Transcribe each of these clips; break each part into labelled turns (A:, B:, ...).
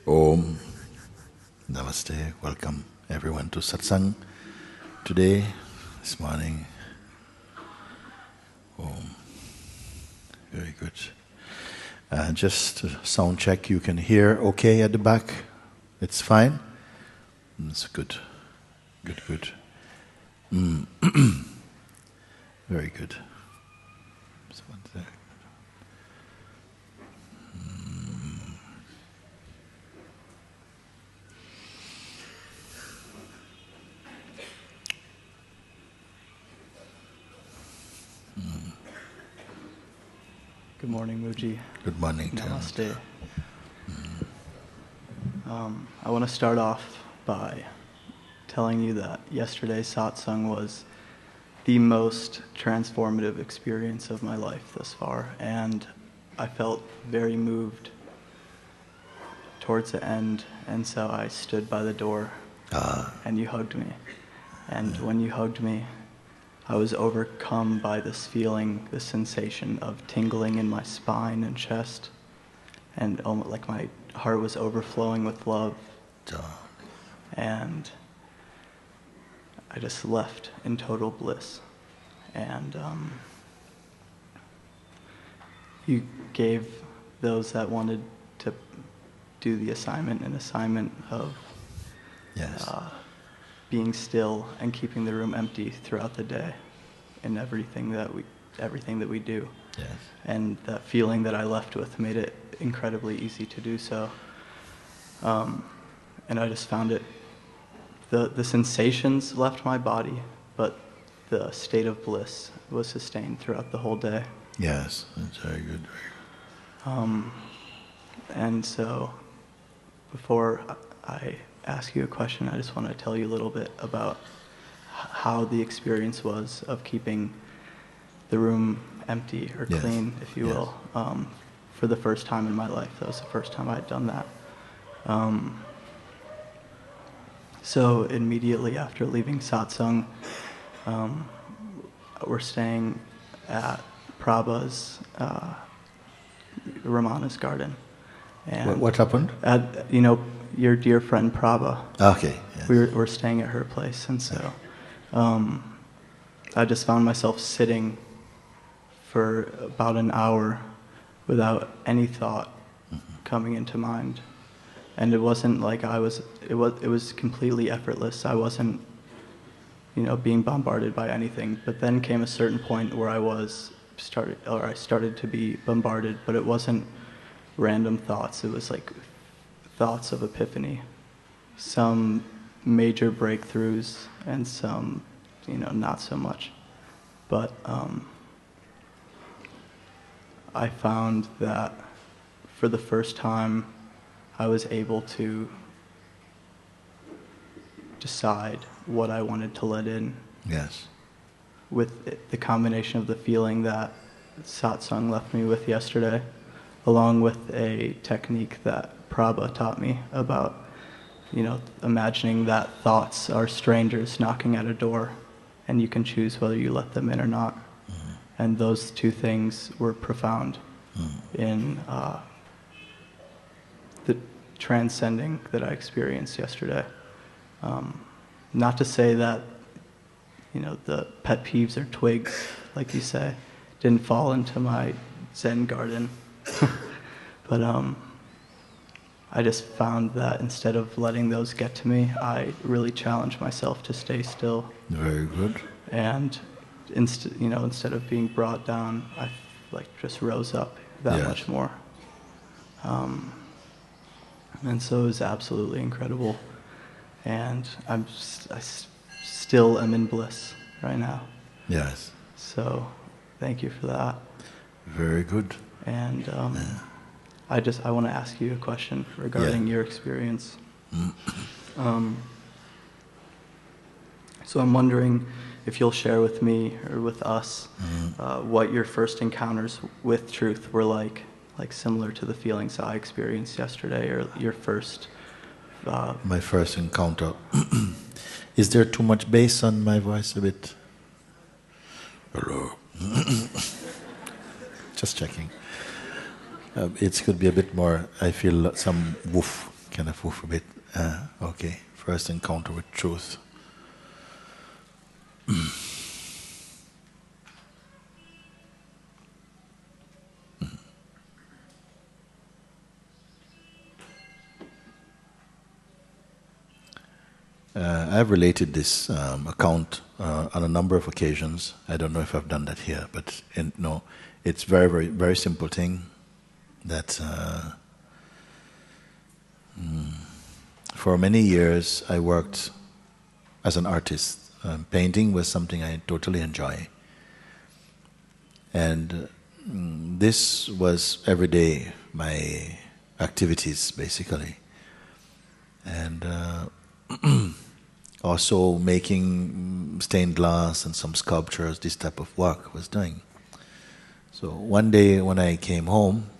A: Om. Namaste. Welcome everyone to Satsang today, this morning. Om. Very good. Just a sound check. You can hear okay at the back? It's fine? That's good. Good, good. Very good. So one sec.
B: Good morning, Mooji.
A: Good morning.
B: Namaste. I want to start off by telling you that yesterday's satsang was the most transformative experience of my life thus far, and I felt very moved towards the end, and so I stood by the door and you hugged me. And when you hugged me, I was overcome by this feeling, this sensation of tingling in my spine and chest, and almost like my heart was overflowing with love. And I just left in total bliss. And you gave those that wanted to do the assignment an assignment of being still and keeping the room empty throughout the day in everything that we do.
A: Yes.
B: And that feeling that I left with made it incredibly easy to do so. And I just found it, the sensations left my body, but the state of bliss was sustained throughout the whole day.
A: Yes, that's very good.
B: And so, before I ask you a question, I just want to tell you a little bit about how the experience was of keeping the room empty or clean, if you will, for the first time in my life. That was the first time I had done that. So immediately after leaving satsang, we're staying at Prabhu's, Ramana's garden. And
A: what happened?
B: At, your dear friend Prabhu.
A: Okay. Yes.
B: We're staying at her place, and so I just found myself sitting for about an hour without any thought coming into mind, and it wasn't like it was completely effortless. I wasn't, being bombarded by anything. But then came a certain point where I started to be bombarded, but it wasn't random thoughts. It was like thoughts of epiphany, some major breakthroughs and some, not so much. But I found that for the first time I was able to decide what I wanted to let in.
A: Yes.
B: With the combination of the feeling that satsang left me with yesterday, along with a technique that Prabhu taught me about, imagining that thoughts are strangers knocking at a door, and you can choose whether you let them in or not. And those two things were profound in the transcending that I experienced yesterday. Not to say that, the pet peeves or twigs, like you say, didn't fall into my Zen garden. But I just found that instead of letting those get to me, I really challenged myself to stay still.
A: Very good.
B: And instead of being brought down, I just rose up that much more. And so it was absolutely incredible. And I still am in bliss right now.
A: Yes.
B: So thank you for that.
A: Very good.
B: And I want to ask you a question regarding your experience. So I'm wondering if you'll share with me or with us what your first encounters with truth were like similar to the feelings I experienced yesterday, or your first...
A: my first encounter. Is there too much bass on my voice a bit? Hello. Just checking. It could be a bit more, I feel some woof Can I move a bit? Okay. First encounter with truth. I've related this account on a number of occasions. I don't know if I've done that here, but no, it's very, very, very simple thing that for many years I worked as an artist. Painting was something I totally enjoy. And this was every day my activities, basically. And also making stained glass and some sculptures, this type of work was doing. So one day when I came home,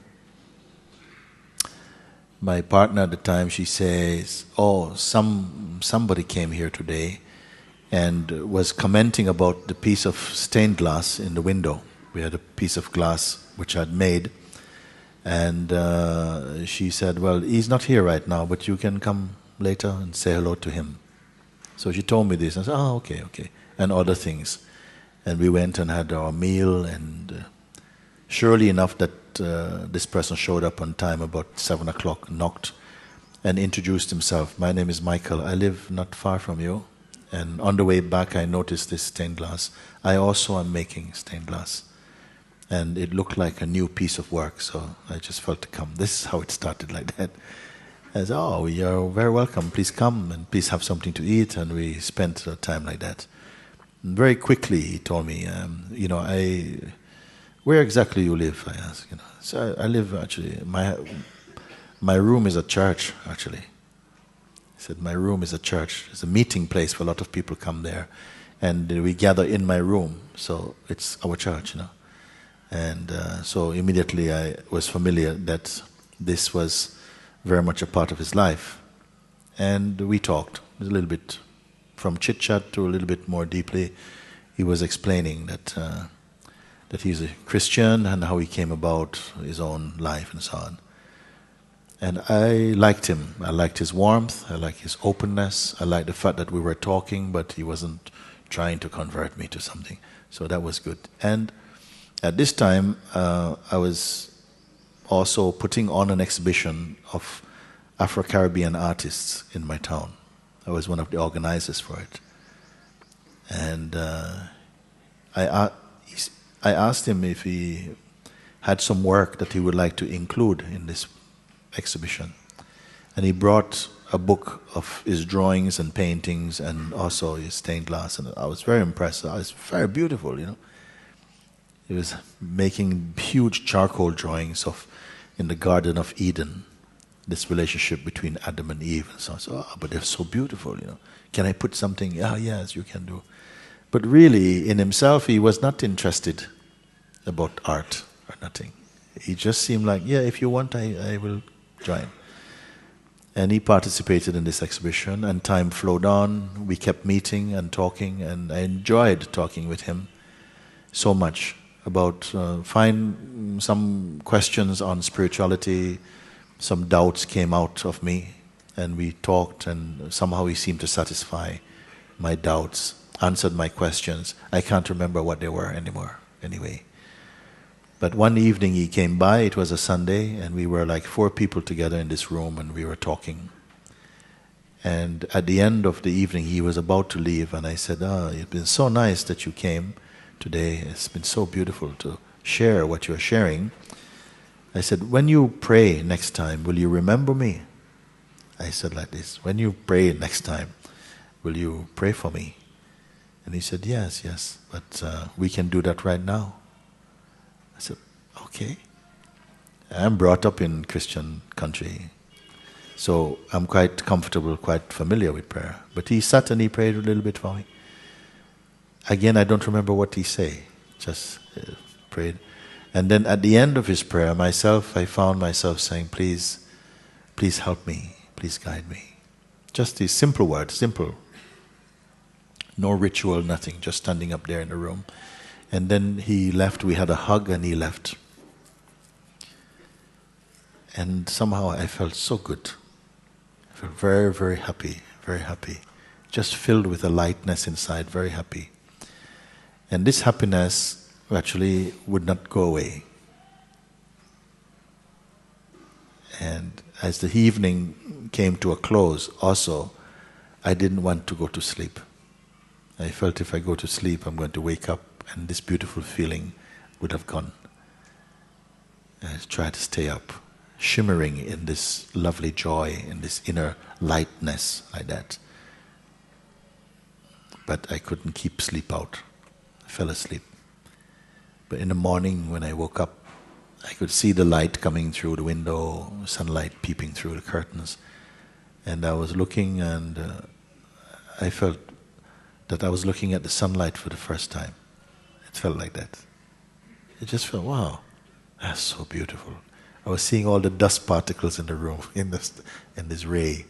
A: my partner at the time, she says, "Oh, somebody came here today and was commenting about the piece of stained glass in the window." We had a piece of glass which I'd made, and she said, "Well, he's not here right now, but you can come later and say hello to him." So she told me this, and I said, "Oh, okay, okay," and other things. And we went and had our meal, and surely enough that this person showed up on time about 7 o'clock, knocked, and introduced himself. "My name is Michael. I live not far from you." And on the way back, I noticed this stained glass. I also am making stained glass. And it looked like a new piece of work, so I just felt to come. This is how it started, like that. I said, "Oh, you're very welcome. Please come and please have something to eat." And we spent time like that. And very quickly, he told me, "Where exactly you live?" I asked. So I live actually. My room is a church, actually. He said, "My room is a church. It's a meeting place where a lot of people come there, and we gather in my room. So it's our church, And so immediately I was familiar that this was very much a part of his life. And we talked a little bit, from chit-chat to a little bit more deeply. He was explaining that he's a Christian and how he came about his own life and so on. And I liked him. I liked his warmth. I liked his openness. I liked the fact that we were talking, but he wasn't trying to convert me to something. So that was good. And at this time, I was also putting on an exhibition of Afro-Caribbean artists in my town. I was one of the organizers for it. And I asked him if he had some work that he would like to include in this exhibition. And he brought a book of his drawings and paintings and also his stained glass. And I was very impressed. It was very beautiful, He was making huge charcoal drawings of in the Garden of Eden, this relationship between Adam and Eve and so on. So, but they're so beautiful, Can I put something? Yes, you can do. But really, in himself, he was not interested about art or nothing. He just seemed like, if you want, I will join. And he participated in this exhibition, and time flowed on. We kept meeting and talking, and I enjoyed talking with him so much about find some questions on spirituality. Some doubts came out of me, and we talked, and somehow he seemed to satisfy my doubts, answered my questions. I can't remember what they were anymore, anyway. But one evening he came by, it was a Sunday, and we were like 4 people together in this room, and we were talking. And at the end of the evening, he was about to leave, and I said, "It's been so nice that you came today. It's been so beautiful to share what you're sharing." I said, "When you pray next time, will you remember me?" I said like this, "When you pray next time, will you pray for me?" And he said, yes, but we can do that right now." I said, "Okay." I'm brought up in Christian country, so I'm quite comfortable, quite familiar with prayer. But he sat and he prayed a little bit for me. Again, I don't remember what he said, just prayed. And then at the end of his prayer, I found myself saying, please help me, please guide me. Just these simple words, simple. No ritual, nothing, just standing up there in the room. And then he left, we had a hug and he left. And somehow I felt so good. I felt very, very happy, very happy. Just filled with a lightness inside, very happy. And this happiness actually would not go away. And as the evening came to a close, also, I didn't want to go to sleep. I felt if I go to sleep, I'm going to wake up and this beautiful feeling would have gone. I tried to stay up, shimmering in this lovely joy, in this inner lightness like that. But I couldn't keep sleep out. I fell asleep. But in the morning when I woke up, I could see the light coming through the window, sunlight peeping through the curtains. And I was looking and I felt that I was looking at the sunlight for the first time. It felt like that. It just felt, wow, that's so beautiful. I was seeing all the dust particles in the room, in this ray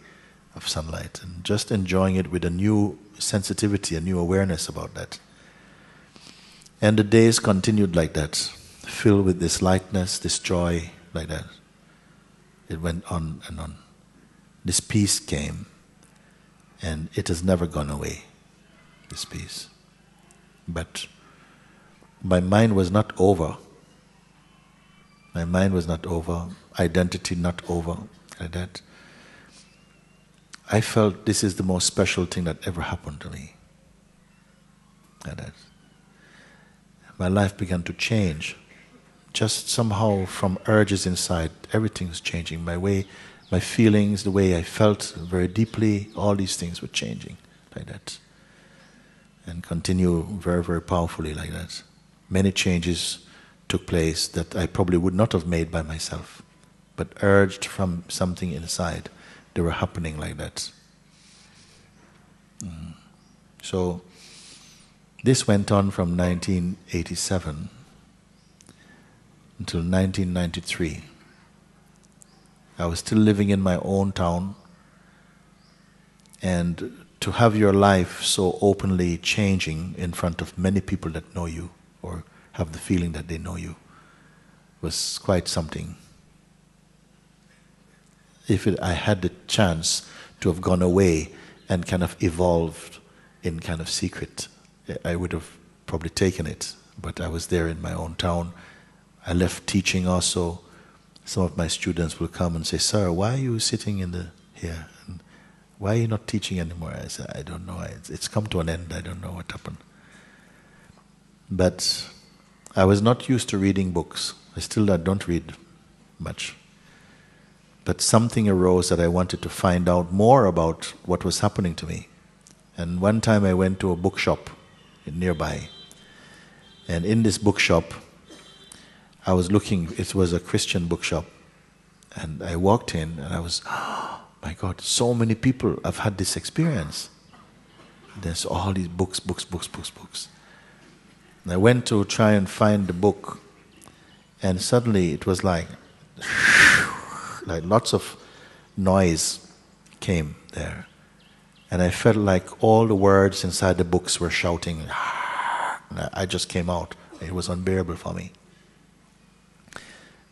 A: of sunlight, and just enjoying it with a new sensitivity, a new awareness about that. And the days continued like that, filled with this lightness, this joy, like that. It went on and on. This peace came, and it has never gone away, this peace. But my mind was not over. My mind was not over, identity not over, like that. I felt this is the most special thing that ever happened to me. Like that. My life began to change. Just somehow from urges inside, everything's changing. My feelings, the way I felt very deeply, all these things were changing like that. And continue very, very powerfully like that. Many changes took place that I probably would not have made by myself, but urged from something inside. They were happening like that. So this went on from 1987 until 1993. I was still living in my own town, and to have your life so openly changing in front of many people that know you or have the feeling that they know you was quite something. If I had the chance to have gone away and kind of evolved in kind of secret, I would have probably taken it. But I was there in my own town. I left teaching also. Some of my students will come and say, "Sir, why are you sitting here? And why are you not teaching anymore?" I said, "I don't know. It's come to an end. I don't know what happened." But I was not used to reading books. I don't read much. But something arose that I wanted to find out more about what was happening to me. And one time I went to a bookshop nearby. And in this bookshop, I was looking, it was a Christian bookshop. And I walked in and I was, oh my God, so many people have had this experience. There's all these books. And I went to try and find the book. And suddenly it was like lots of noise came there. And I felt like all the words inside the books were shouting. And I just came out. It was unbearable for me.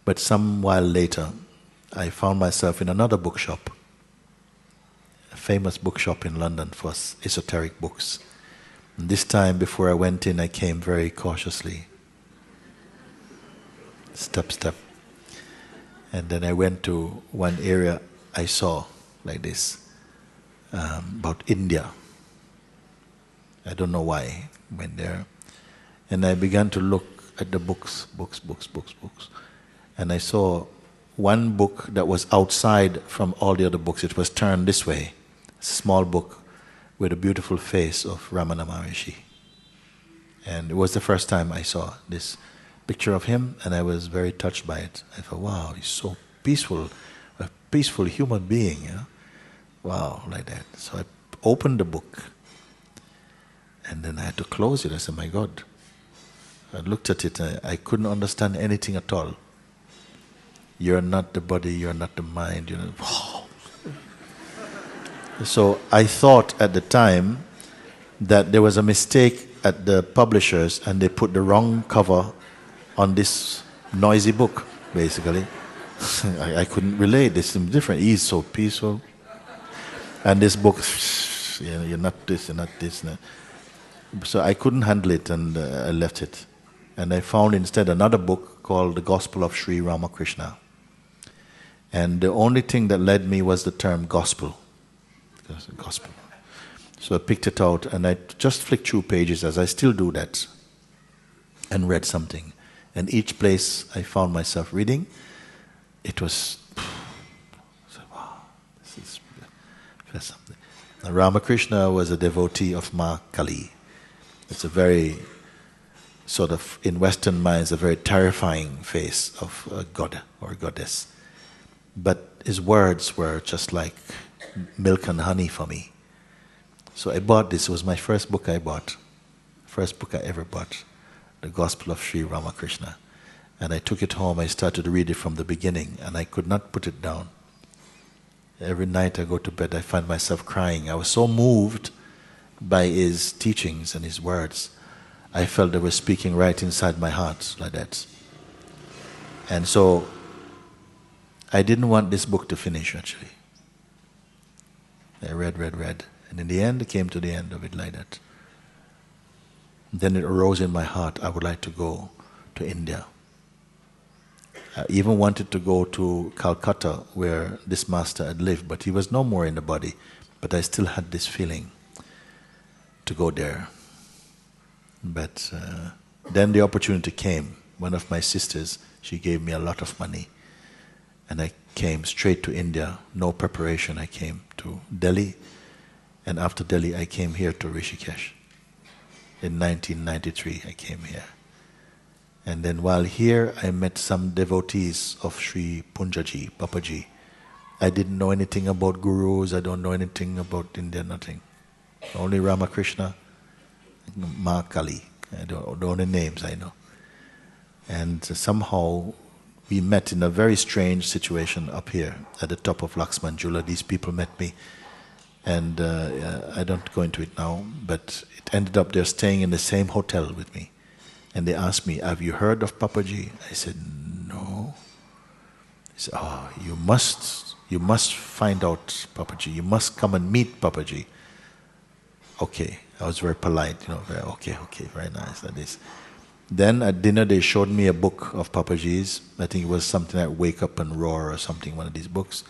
A: But some while later, I found myself in another bookshop, a famous bookshop in London for esoteric books. And this time, before I went in, I came very cautiously, step. And then I went to one area I saw like this, about India. I don't know why I went there. And I began to look at the books. And I saw one book that was outside from all the other books. It was turned this way, a small book with a beautiful face of Ramana Maharishi. And it was the first time I saw this picture of him, and I was very touched by it. I thought, wow, he's so peaceful, a peaceful human being, you know? Wow, like that. So I opened the book, and then I had to close it. I said, my God. I looked at it, I couldn't understand anything at all. You're not the body, you're not the mind, you know. Wow. So I thought at the time that there was a mistake at the publishers and they put the wrong cover on this noisy book, basically. I couldn't relate. This is different. He's so peaceful. And this book, you're not this, you're not this. So I couldn't handle it, and I left it. And I found instead another book called The Gospel of Sri Ramakrishna. And the only thing that led me was the term gospel. Gospel. So I picked it out and I just flicked through pages, as I still do that, and read something. And each place I found myself reading, it was, wow, this is something. Now, Ramakrishna was a devotee of Ma Kali. It's a very, sort of, in Western minds, a very terrifying face of a god or a goddess. But his words were just like milk and honey for me. So I bought this. It was my first book I bought. First book I ever bought. The Gospel of Sri Ramakrishna. And I took it home. I started to read it from the beginning. And I could not put it down. Every night I go to bed, I find myself crying. I was so moved by his teachings and his words. I felt they were speaking right inside my heart, like that. And so I didn't want this book to finish, actually. I read. And in the end, I came to the end of it like that. Then it arose in my heart, I would like to go to India. I even wanted to go to Calcutta, where this master had lived, but he was no more in the body. But I still had this feeling to go there. But then the opportunity came. One of my sisters, she gave me a lot of money. And I came straight to India, no preparation. I came to Delhi, and after Delhi I came here to Rishikesh. In 1993 I came here. And then while here I met some devotees of Sri Punjaji, Papaji. I didn't know anything about gurus, I don't know anything about India, nothing. Only Ramakrishna, Ma Kali, the only names I know. And somehow we met in a very strange situation up here at the top of Laxman Jula. These people met me, and I don't go into it now, but it ended up they're staying in the same hotel with me. And they asked me, have you heard of Papaji? I said, no. He said, oh, you must find out Papaji. You must come and meet Papaji. Okay, I was very polite, very okay, very nice, like this. Then at dinner they showed me a book of Papaji's. I think it was something like Wake Up and Roar or something, one of these books.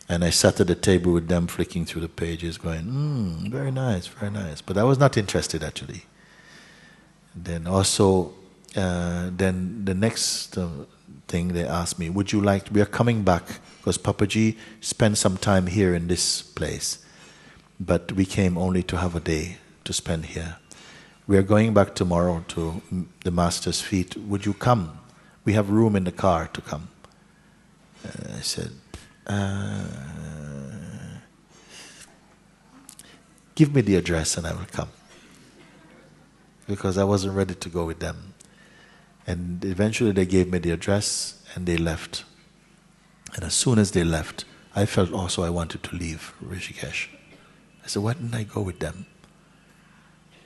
A: And I sat at the table with them, flicking through the pages, going, very nice, very nice. But I was not interested, actually. Then also, then the next thing they asked me, would you like, we are coming back, because Papaji spent some time here in this place. But we came only to have a day to spend here. We are going back tomorrow to the Master's feet. Would you come? We have room in the car to come. I said, give me the address and I will come. Because I wasn't ready to go with them. And eventually they gave me the address and they left. And as soon as they left, I felt also I wanted to leave Rishikesh. I said, why didn't I go with them?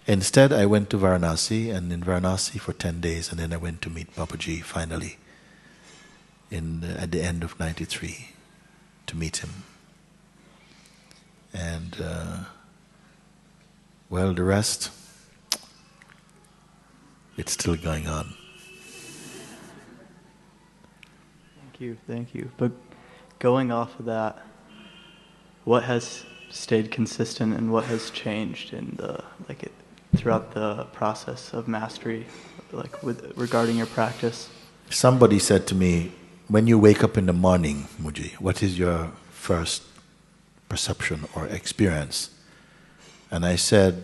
A: Instead, I went to Varanasi, and in Varanasi for 10 days, and then I went to meet Papaji finally at the end of 93 to meet him. And, well, the rest, it's still going on.
B: Thank you. But going off of that, what has stayed consistent and what has changed in throughout the process of mastery, regarding your practice?
A: Somebody said to me, when you wake up in the morning, Mooji, what is your first perception or experience? And I said,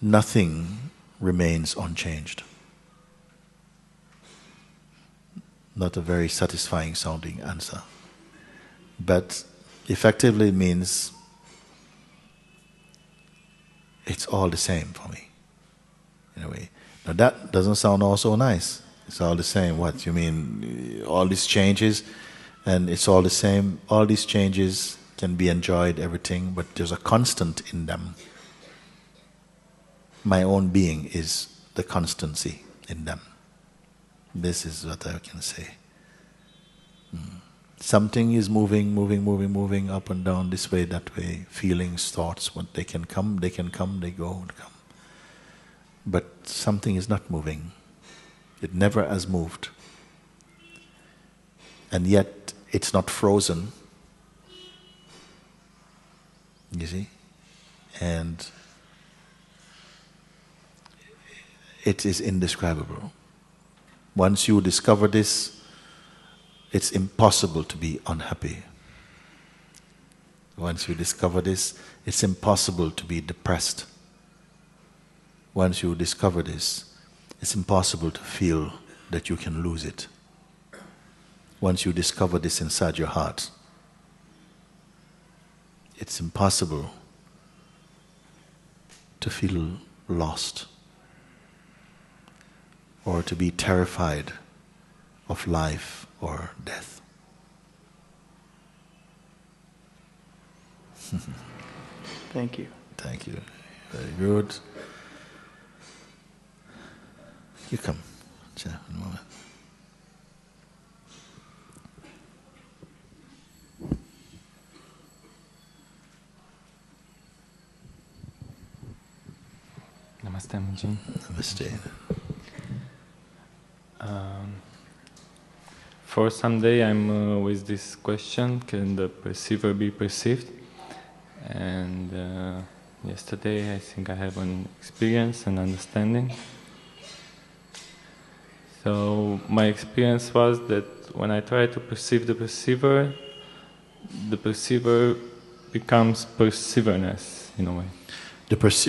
A: nothing remains unchanged. Not a very satisfying sounding answer. But effectively it means it's all the same for me, in a way. Now that doesn't sound all so nice. It's all the same. What? You mean all these changes and it's all the same? All these changes can be enjoyed, everything, but there's a constant in them. My own being is the constancy in them. This is what I can say. Something is moving up and down, this way, that way. Feelings, thoughts, what they can come, they go and come. But something is not moving. It never has moved. And yet, it's not frozen. You see? And it is indescribable. Once you discover this, it's impossible to be unhappy. Once you discover this, it's impossible to be depressed. Once you discover this, it's impossible to feel that you can lose it. Once you discover this inside your heart, it's impossible to feel lost or to be terrified of life or death.
B: Thank you.
A: Thank you. Very good. You come. One moment.
C: Namaste, Mooji.
A: Namaste.
C: For some day I'm with this question, can the perceiver be perceived? And yesterday I think I have an experience and understanding. So my experience was that when I try to perceive the perceiver becomes perceiverness in a way.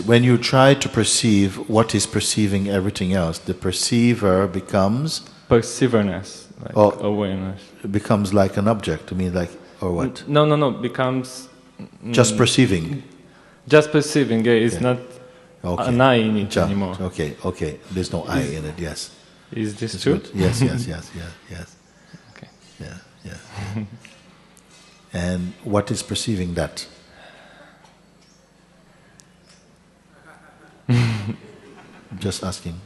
A: When you try to perceive what is perceiving everything else, the perceiver becomes
C: perceiverness, like awareness.
A: It becomes like an object. I mean, like, or what?
C: No. Becomes
A: just perceiving.
C: Just perceiving. Yeah, it's not an I in it anymore.
A: Okay. There's no I in it. Yes.
C: Is this true?
A: Good. Yes.
C: Okay.
A: Yeah. And what is perceiving that? Just asking.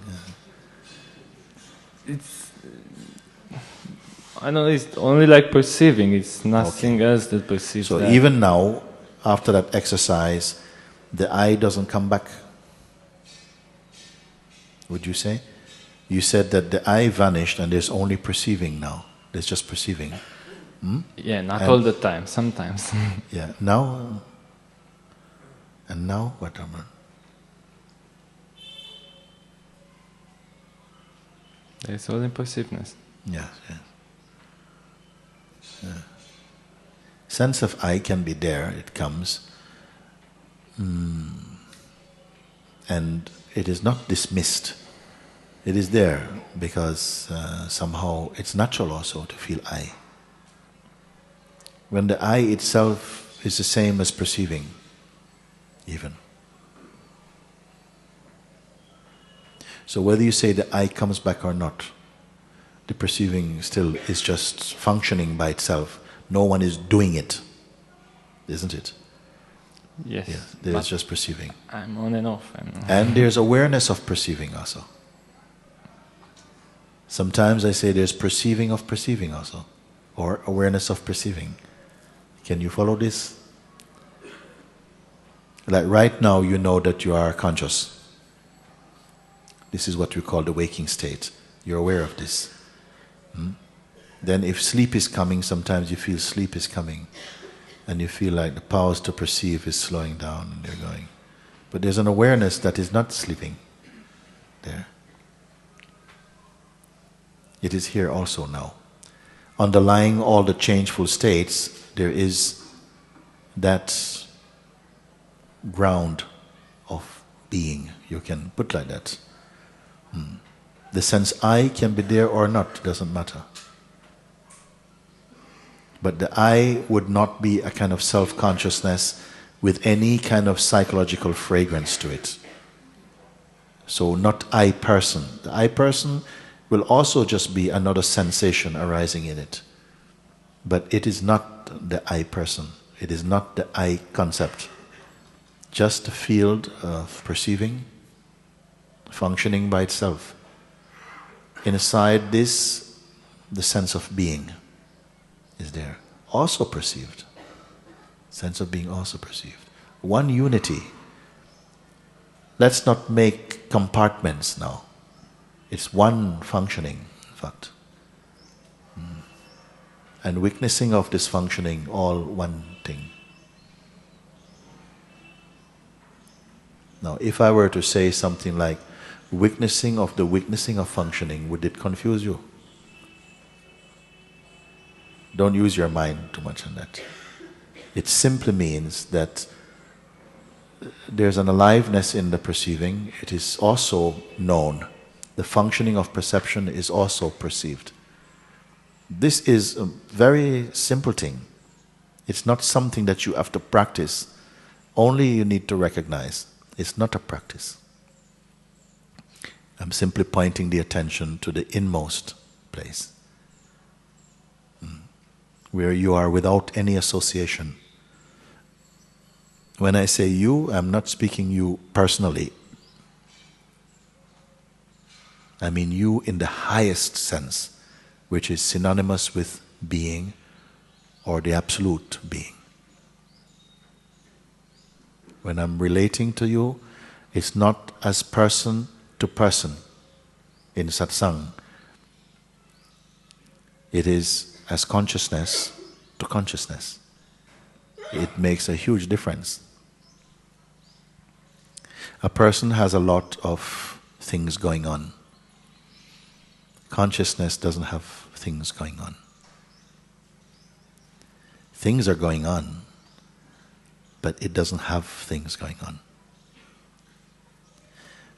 C: I know it's only like perceiving. It's nothing else that perceives.
A: So
C: that.
A: Even now, after that exercise, the I doesn't come back. Would you say? You said that the I vanished and there's only perceiving now. There's just perceiving.
C: Yeah, not all the time. Sometimes.
A: Yeah. Now. And now what, Amar?
C: There's only perceiveness.
A: Yes. Yeah. Sense of I can be there, it comes. And it is not dismissed. It is there because somehow it's natural also to feel I. When the I itself is the same as perceiving, even. So whether you say the I comes back or not, the perceiving still is just functioning by itself. No one is doing it, isn't it?
C: Yes.
A: There's just perceiving.
C: I'm on and off.
A: And there's awareness of perceiving also. Sometimes I say there's perceiving of perceiving also, or awareness of perceiving. Can you follow this? Like right now you know that you are conscious. This is what we call the waking state. You're aware of this. Then if sleep is coming, sometimes you feel sleep is coming. And you feel like the powers to perceive is slowing down and they're going. But there's an awareness that is not sleeping there. It is here also now. Underlying all the changeful states, there is that ground of being. You can put like that. The sense I can be there or not, doesn't matter. But the I would not be a kind of self-consciousness with any kind of psychological fragrance to it. So not I person. The I person will also just be another sensation arising in it. But it is not the I person. It is not the I concept. Just a field of perceiving, functioning by itself. Inside this, the sense of being is there, also perceived. Sense of being also perceived. One unity. Let's not make compartments now. It's one functioning, in fact. And witnessing of this functioning, all one thing. Now, if I were to say something like, witnessing of the witnessing of functioning, would it confuse you? Don't use your mind too much on that. It simply means that there's an aliveness in the perceiving. It is also known. The functioning of perception is also perceived. This is a very simple thing. It's not something that you have to practice. Only you need to recognize. It's not a practice. I'm simply pointing the attention to the inmost place, where you are without any association. When I say you, I'm not speaking you personally. I mean you in the highest sense, which is synonymous with being or the absolute being. When I'm relating to you, it's not as person to person in Satsang. It is as consciousness to consciousness. It makes a huge difference. A person has a lot of things going on. Consciousness doesn't have things going on. Things are going on, but it doesn't have things going on.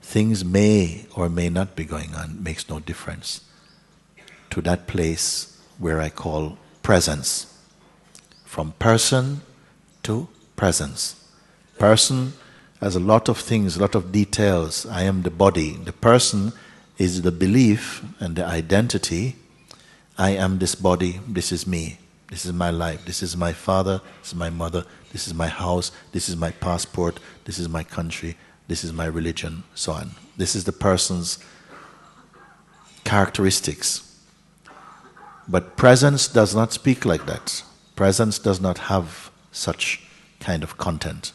A: Things may or may not be going on, makes no difference to that place where I call presence. From person to presence. Person has a lot of things, a lot of details. I am the body. The person is the belief and the identity. I am this body, this is me, this is my life, this is my father, this is my mother, this is my house, this is my passport, this is my country, this is my religion, so on. This is the person's characteristics. But presence does not speak like that. Presence does not have such kind of content.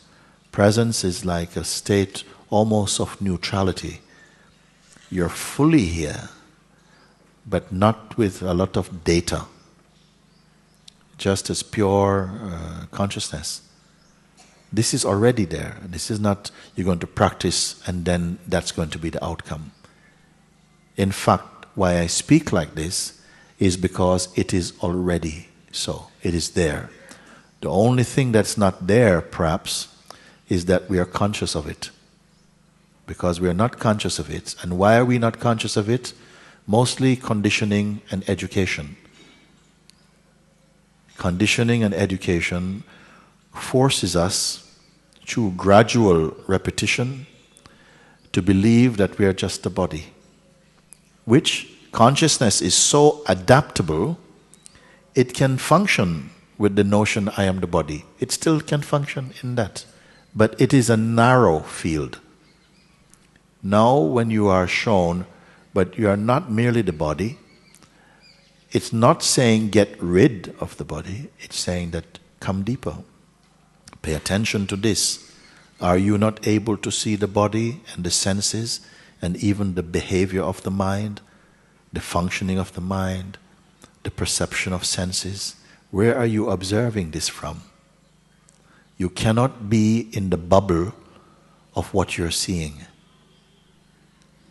A: Presence is like a state almost of neutrality. You're fully here, but not with a lot of data. Just as pure consciousness. This is already there. This is not you're going to practice and then that's going to be the outcome. In fact, why I speak like this is because it is already so. It is there. The only thing that's not there, perhaps, is that we are conscious of it. Because we are not conscious of it. And why are we not conscious of it? Mostly conditioning and education. Conditioning and education forces us, through gradual repetition, to believe that we are just a body. Which consciousness is so adaptable, it can function with the notion I am the body. It still can function in that. But it is a narrow field. Now when you are shown, but you are not merely the body, it's not saying get rid of the body, it's saying that come deeper. Pay attention to this. Are you not able to see the body and the senses and even the behavior of the mind, the functioning of the mind, the perception of senses? Where are you observing this from? You cannot be in the bubble of what you're seeing.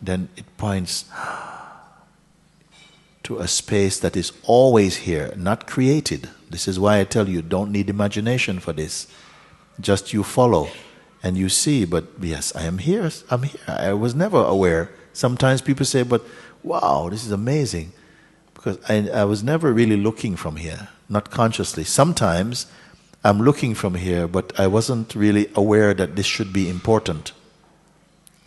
A: Then it points to a space that is always here, not created. This is why I tell you, don't need imagination for this. Just you follow and you see, but yes, I am here, I'm here. I was never aware. Sometimes people say, but wow, this is amazing. Because I was never really looking from here, not consciously. Sometimes I'm looking from here, but I wasn't really aware that this should be important.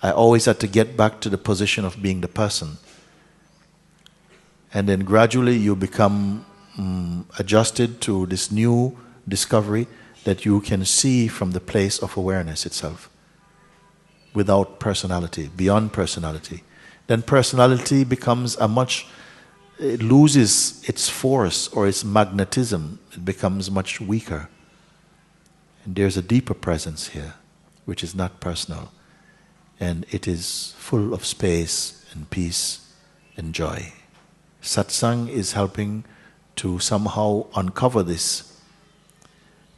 A: I always had to get back to the position of being the person. And then gradually you become adjusted to this new discovery that you can see from the place of awareness itself, without personality, beyond personality. Then personality becomes a much it loses its force or its magnetism. It becomes much weaker. And there's a deeper presence here, which is not personal. And it is full of space and peace and joy. Satsang is helping to somehow uncover this,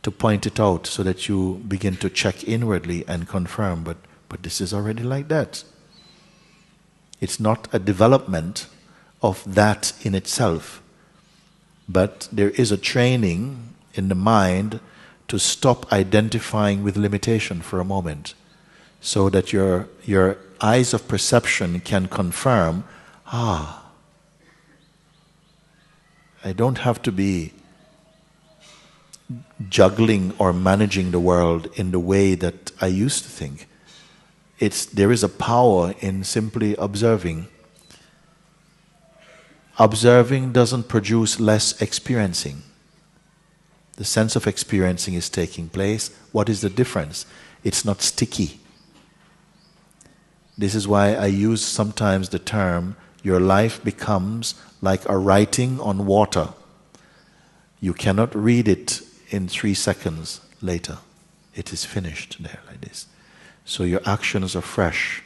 A: to point it out so that you begin to check inwardly and confirm, but this is already like that. It's not a development of that in itself, but there is a training in the mind to stop identifying with limitation for a moment, so that your eyes of perception can confirm, I don't have to be juggling or managing the world in the way that I used to think. There is a power in simply observing. Observing doesn't produce less experiencing. The sense of experiencing is taking place. What is the difference? It's not sticky. This is why I use sometimes the term, your life becomes like a writing on water. You cannot read it in 3 seconds later. It is finished there like this. So your actions are fresh.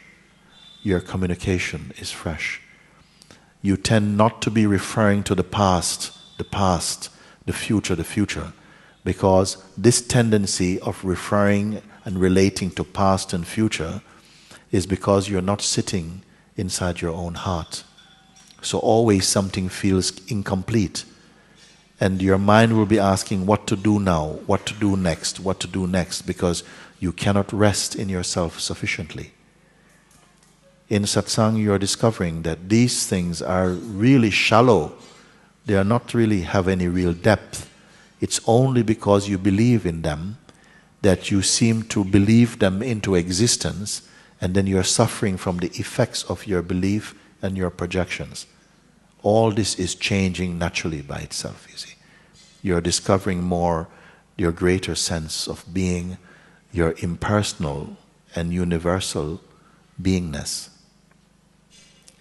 A: Your communication is fresh. You tend not to be referring to the past, the future, because this tendency of referring and relating to past and future is because you're not sitting inside your own heart. So always something feels incomplete. And your mind will be asking what to do now, what to do next, because you cannot rest in yourself sufficiently. In satsang, you are discovering that these things are really shallow. They are not really have any real depth. It's only because you believe in them that you seem to believe them into existence, and then you are suffering from the effects of your belief and your projections. All this is changing naturally by itself, you see. You're discovering more your greater sense of being, your impersonal and universal beingness.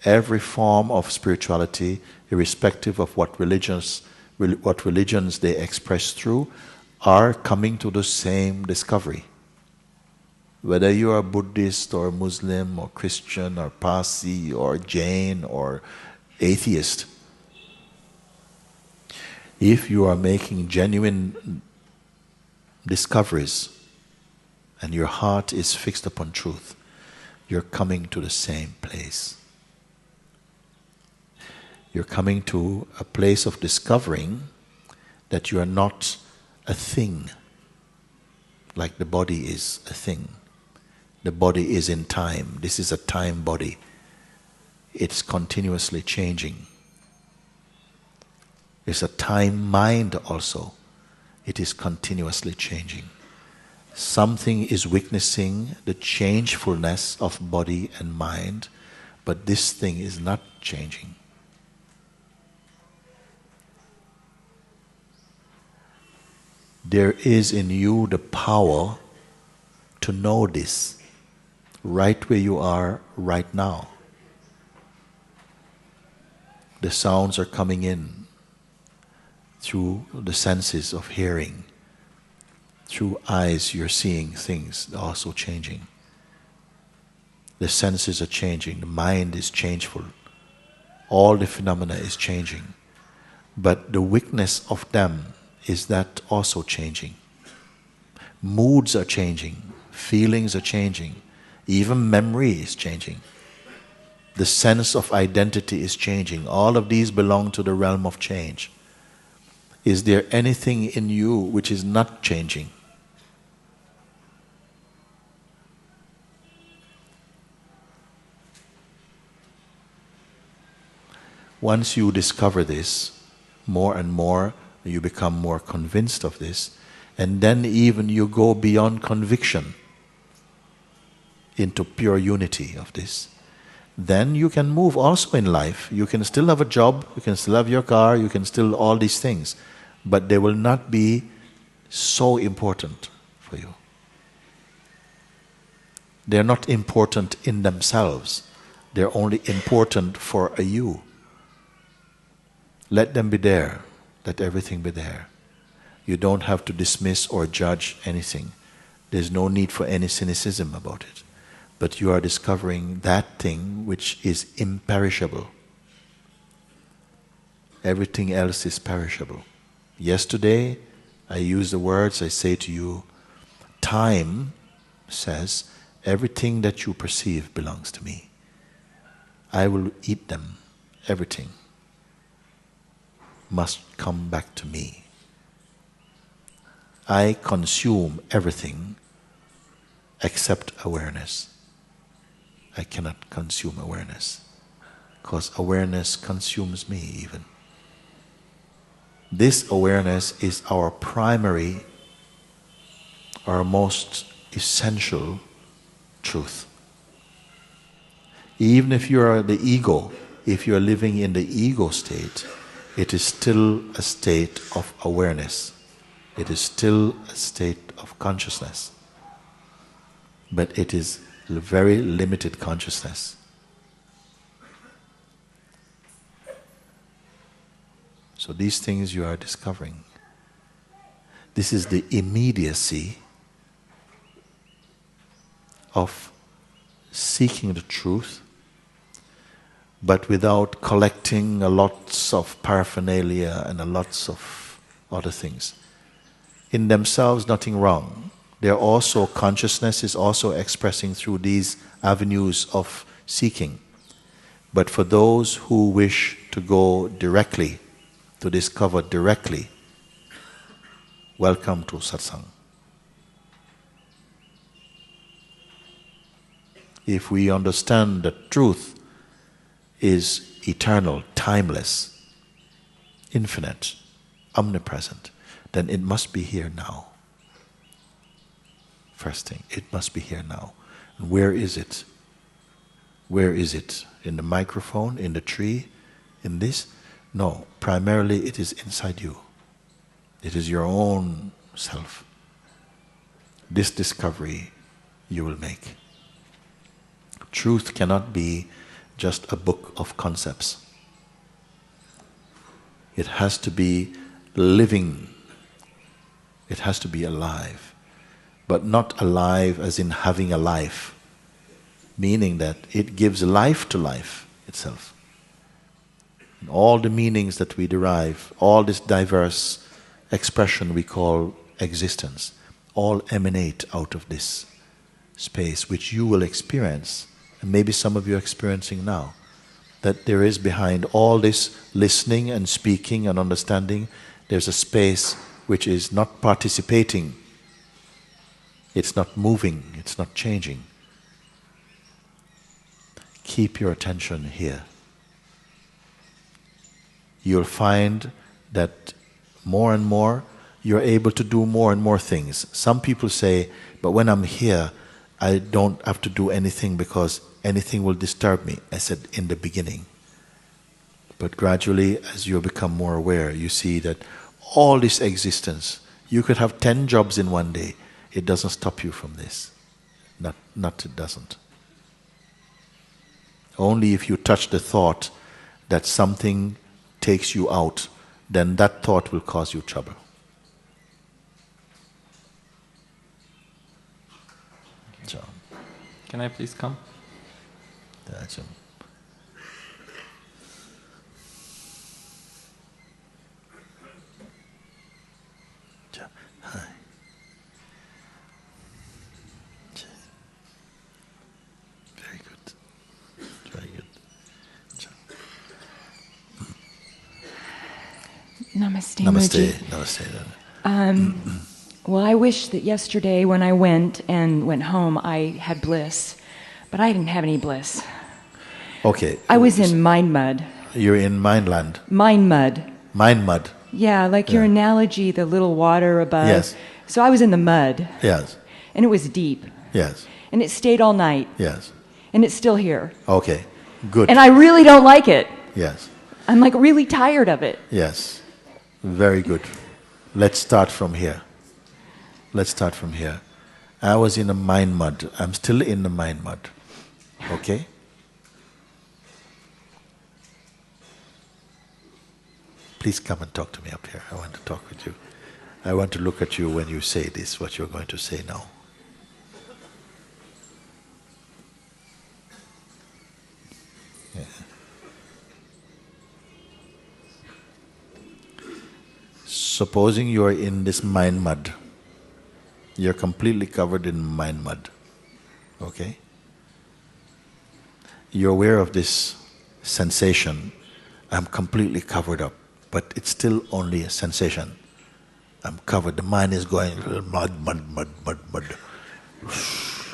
A: Every form of spirituality, irrespective of what religions they express through, are coming to the same discovery. Whether you are Buddhist or Muslim or Christian or Parsi or Jain or atheist, if you are making genuine discoveries and your heart is fixed upon truth, you're coming to the same place. You're coming to a place of discovering that you are not a thing, like the body is a thing. The body is in time. This is a time body. It's continuously changing. It's a time mind also. It is continuously changing. Something is witnessing the changefulness of body and mind, but this thing is not changing. There is in you the power to know this right where you are right now. The sounds are coming in through the senses of hearing. Through eyes you're seeing things also changing. The senses are changing, the mind is changeful. All the phenomena is changing. But the weakness of them is that also changing. Moods are changing, feelings are changing, even memory is changing. The sense of identity is changing. All of these belong to the realm of change. Is there anything in you which is not changing? Once you discover this, more and more, you become more convinced of this, and then even you go beyond conviction into pure unity of this. Then you can move also in life. You can still have a job, you can still have your car, you can still all these things, but they will not be so important for you. They're not important in themselves. They're only important for a you. Let them be there. Let everything be there. You don't have to dismiss or judge anything. There's no need for any cynicism about it. But you are discovering that thing which is imperishable. Everything else is perishable. Yesterday, I used the words, I say to you, time says, everything that you perceive belongs to me. I will eat them. Everything must come back to me. I consume everything except awareness. I cannot consume awareness, because awareness consumes me even. This awareness is our primary, our most essential truth. Even if you are the ego, if you are living in the ego state, it is still a state of awareness. It is still a state of consciousness. But it is a very limited consciousness. So these things you are discovering. This is the immediacy of seeking the truth, but without collecting a lots of paraphernalia and a lots of other things. In themselves, nothing wrong. They're also, consciousness is also expressing through these avenues of seeking. But for those who wish to go directly, to discover directly, welcome to Satsang. If we understand that truth is eternal, timeless, infinite, omnipresent, then it must be here now. First thing, it must be here now. And where is it? Where is it? In the microphone? In the tree? In this? No, primarily it is inside you. It is your own self. This discovery you will make. Truth cannot be just a book of concepts. It has to be living. It has to be alive. But not alive as in having a life, meaning that it gives life to life itself. And all the meanings that we derive, all this diverse expression we call existence, all emanate out of this space which you will experience, and maybe some of you are experiencing now, that there is behind all this listening and speaking and understanding, there's a space which is not participating. It's not moving, it's not changing. Keep your attention here. You'll find that more and more you're able to do more and more things. Some people say, but when I'm here, I don't have to do anything because anything will disturb me. I said in the beginning. But gradually, as you become more aware, you see that all this existence, you could have 10 jobs in one day. It doesn't stop you from this. Not it doesn't. Only if you touch the thought that something takes you out, then that thought will cause you trouble. So,
C: Can I please come?
A: that's hi. Very good. Very good.
D: Namaste,
A: Namaste.
D: Mooji.
A: Namaste.
D: Well, I wish that yesterday when I went home, I had bliss, but I didn't have any bliss.
A: Okay.
D: I was in mind mud.
A: You're in Mindland.
D: Mind mud.
A: Mind mud.
D: Yeah, like your analogy, the little water above.
A: Yes.
D: So I was in the mud.
A: Yes.
D: And it was deep.
A: Yes.
D: And it stayed all night.
A: Yes.
D: And it's still here.
A: Okay. Good.
D: And I really don't like it.
A: Yes.
D: I'm like really tired of it.
A: Yes. Very good. Let's start from here. Let's start from here. I was in a mind mud. I'm still in the mind mud. Okay? please come and talk to me up here. I want to talk with you. I want to look at you when you say this, what you're going to say now. Yeah. Supposing you are in this mind mud. You're completely covered in mind mud. Okay? You're aware of this sensation. I'm completely covered up, but it's still only a sensation. I'm covered. The mind is going mud,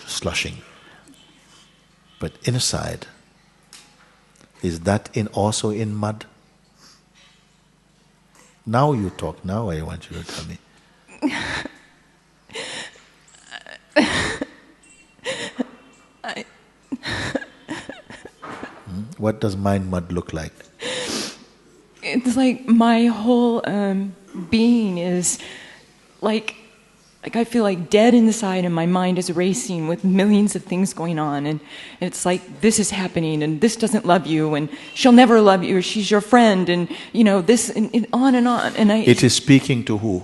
A: slushing. But inside, is that also in mud? Now you talk. Now I want you to tell me. What does mind mud look like?
D: It's like my whole being is like I feel like dead inside, and my mind is racing with millions of things going on, and it's like this is happening, and this doesn't love you, and she'll never love you, or she's your friend, and this, and on and on. And
A: it is speaking to who?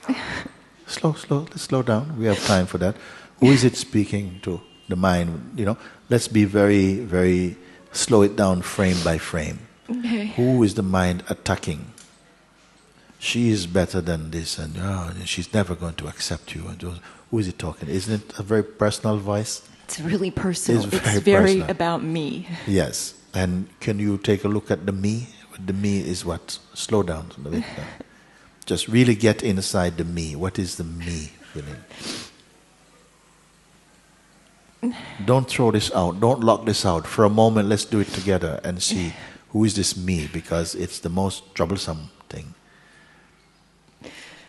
A: Let's slow down. We have time for that. Who is it speaking to? The mind. Let's be very, very slow it down frame by frame.
D: Okay.
A: Who is the mind attacking? She is better than this, and she's never going to accept you. And who is it talking? Isn't it a very personal voice?
D: It's really personal.
A: It's
D: very
A: personal.
D: About me.
A: Yes. And can you take a look at the me? The me is what? Slow down a bit. Just really get inside the me. What is the me feeling? Don't throw this out. Don't lock this out. For a moment, let's do it together and see who is this me, because it's the most troublesome thing.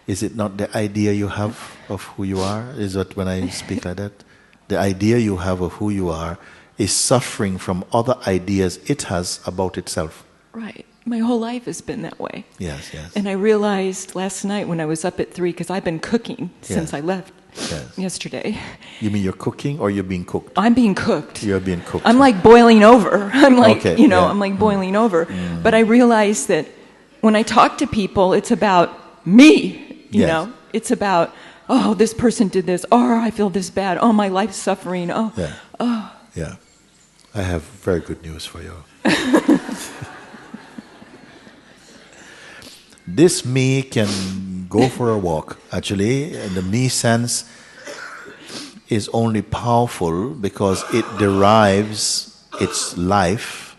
A: Is it not the idea you have of who you are? Is that when I speak like that? The idea you have of who you are is suffering from other ideas it has about itself.
D: Right. My whole life has been that way.
A: Yes, yes.
D: And I realized last night when I was up at 3, because I've been cooking since I left yesterday.
A: You mean you're cooking or you're being cooked?
D: I'm being cooked.
A: You're being cooked.
D: I'm like boiling over. I'm like,
A: yeah.
D: I'm like boiling over. But I realized that when I talk to people, it's about me. You know, it's about, oh, this person did this. Oh, I feel this bad. Oh, my life's suffering. Oh,
A: Yeah. I have very good news for you. This me can go for a walk, actually. And the me sense is only powerful because it derives its life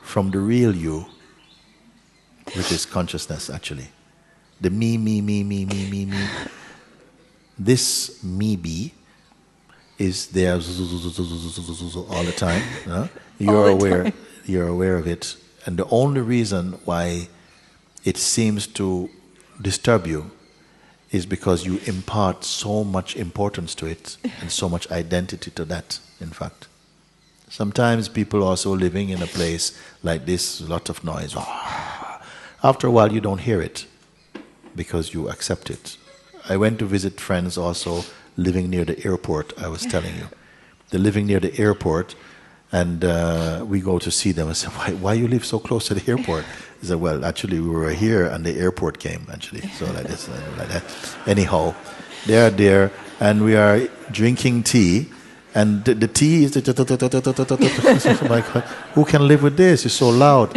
A: from the real you, which is consciousness, actually. The me. This me be is there all the time. You're aware of it. And the only reason why it seems to disturb you is because you impart so much importance to it and so much identity to that, in fact. Sometimes people also living in a place like this, a lot of noise. After a while you don't hear it because you accept it. I went to visit friends also living near the airport, I was telling you. They're living near the airport, and we go to see them. I said, why you live so close to the airport? He said, well, actually we were here and the airport came, actually. So like this, like that. Anyhow, they are there and we are drinking tea, and the tea is oh my God, who can live with this? It's so loud.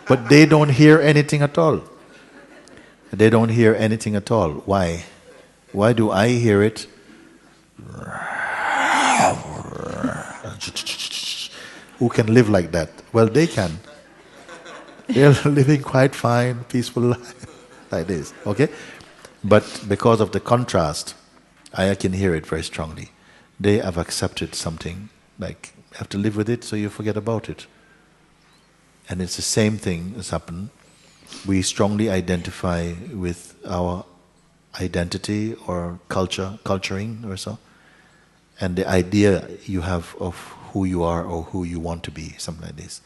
A: But they don't hear anything at all. They don't hear anything at all. Why? Why do I hear it? Who can live like that? Well, they can. They're living quite fine, peaceful life like this. Okay? But because of the contrast, I can hear it very strongly. They have accepted something, like, you have to live with it so you forget about it. And it's the same thing has happened. We strongly identify with our identity or culturing or so. And the idea you have of who you are or who you want to be, something like this.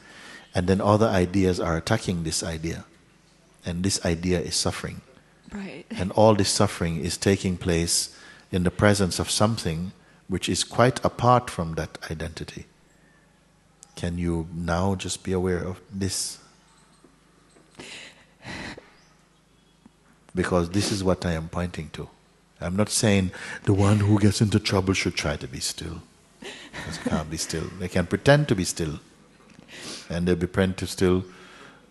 A: And then other ideas are attacking this idea. And this idea is suffering.
D: Right.
A: And all this suffering is taking place in the presence of something which is quite apart from that identity. Can you now just be aware of this? because this is what I am pointing to. I'm not saying the one who gets into trouble should try to be still. Because they can't be still. They can pretend to be still. And they'll be pretend to still,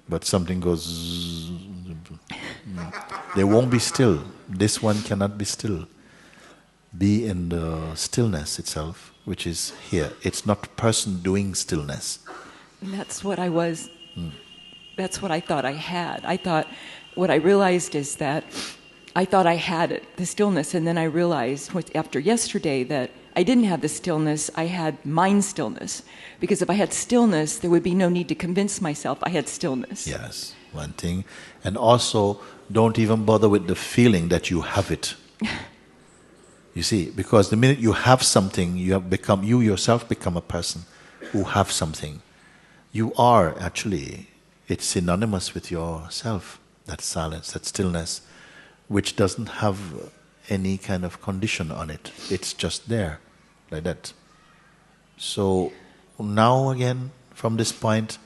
A: but something goes zzz. They won't be still. This one cannot be still. Be in the stillness itself, which is here. It's not person doing stillness.
D: And that's what I was, that's what I thought I had. What I realized is that I thought I had it, the stillness, and then I realized after yesterday that I didn't have the stillness, I had mind stillness. Because if I had stillness, there would be no need to convince myself I had stillness.
A: Yes, one thing. And also, don't even bother with the feeling that you have it. You see, because the minute you have something, you yourself become a person who have something. You are actually, it's synonymous with yourself, that silence, that stillness, which doesn't have any kind of condition on it. It's just there, like that. So now again, from this point,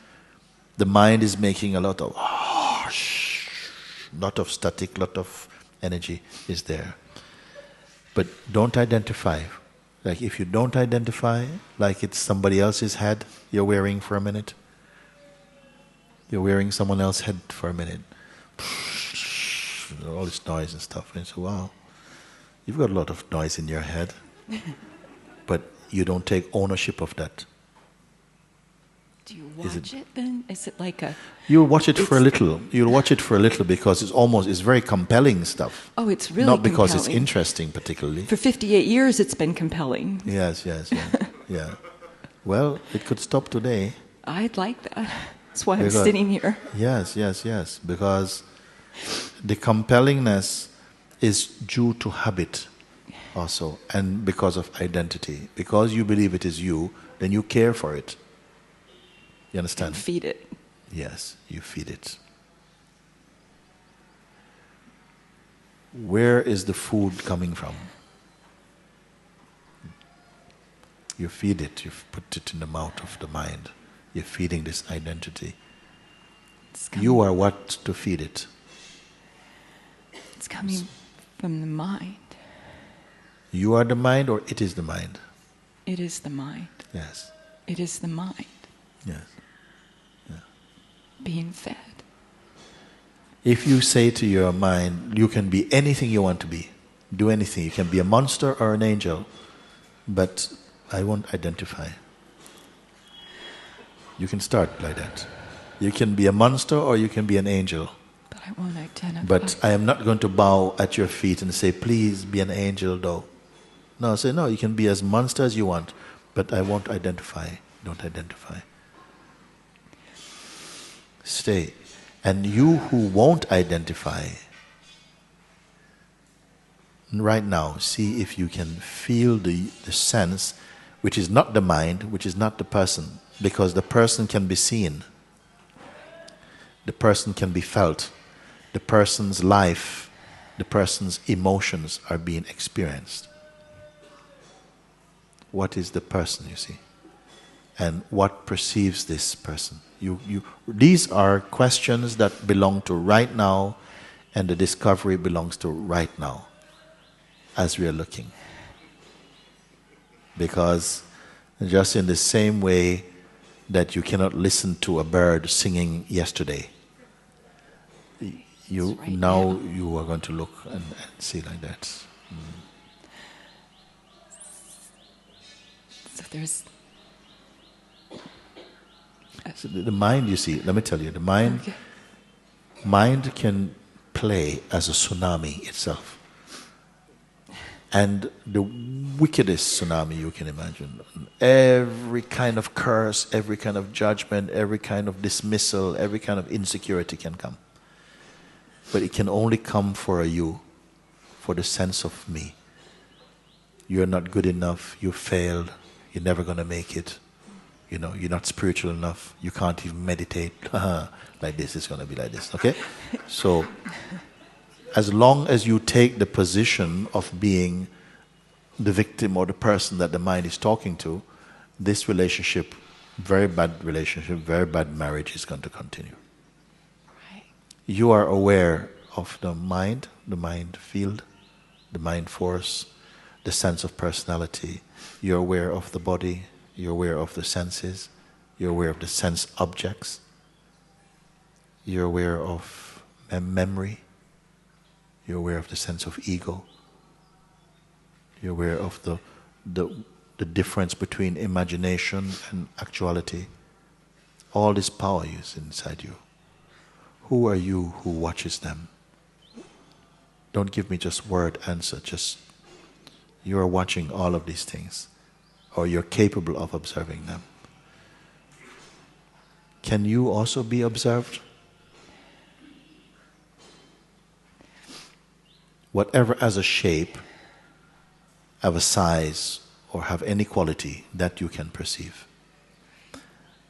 A: the mind is making a lot of static, lot of energy is there. But don't identify. Like if you don't identify, like it's somebody else's head you're wearing for a minute. You're wearing someone else's head for a minute. All this noise and stuff. And so, wow, you've got a lot of noise in your head. But you don't take ownership of that.
D: Do you watch it then? Is it like a...
A: You'll watch it for a little. You'll watch it for a little because it's very compelling stuff.
D: Oh, it's really
A: not because
D: compelling.
A: It's interesting particularly.
D: For 58 years it's been compelling.
A: Yes, yeah. Well, it could stop today.
D: I'd like that. That's why I'm sitting here.
A: Yes. Because the compellingness is due to habit also, and because of identity. Because you believe it is you, then you care for it. You understand?
D: And feed it.
A: Yes, you feed it. Where is the food coming from? You feed it, you put it in the mouth of the mind. You're feeding this identity. You are what to feed it?
D: It's coming from the mind.
A: You are the mind or it is the mind?
D: It is the mind.
A: Yes.
D: It is the mind.
A: Yes. Yeah.
D: Being fed.
A: If you say to your mind, you can be anything you want to be, do anything. You can be a monster or an angel, but I won't identify. You can start like that. You can be a monster or you can be an angel.
D: But I won't identify.
A: But I am not going to bow at your feet and say, please be an angel though. No, say, no, you can be as monster as you want, but I won't identify. Don't identify. Stay. And you who won't identify, right now, see if you can feel the sense, which is not the mind, which is not the person, because the person can be seen. The person can be felt. The person's life, the person's emotions are being experienced. What is the person, you see? And what perceives this person? These are questions that belong to right now, and the discovery belongs to right now, as we are looking. Because just in the same way that you cannot listen to a bird singing yesterday, you are going to look and see like that.
D: So there's...
A: So the mind, you see, let me tell you, the mind, mind can play as a tsunami itself. And the wickedest tsunami you can imagine. Every kind of curse, every kind of judgment, every kind of dismissal, every kind of insecurity can come. But it can only come for you, for the sense of me. You're not good enough, you failed, you're never going to make it. You know, you're not spiritual enough, you can't even meditate. Like this, it's going to be like this, okay? So, as long as you take the position of being the victim or the person that the mind is talking to, this relationship, very bad relationship, very bad marriage is going to continue.
D: Right.
A: You are aware of the mind field, the mind force, the sense of personality. You're aware of the body, you're aware of the senses, you're aware of the sense objects, you're aware of memory, you're aware of the sense of ego, you're aware of the difference between imagination and actuality. All this power is inside you. Who are you who watches them? Don't give me just word answer, just you are watching all of these things, or you're capable of observing them. Can you also be observed? Whatever has a shape, have a size, or have any quality that you can perceive.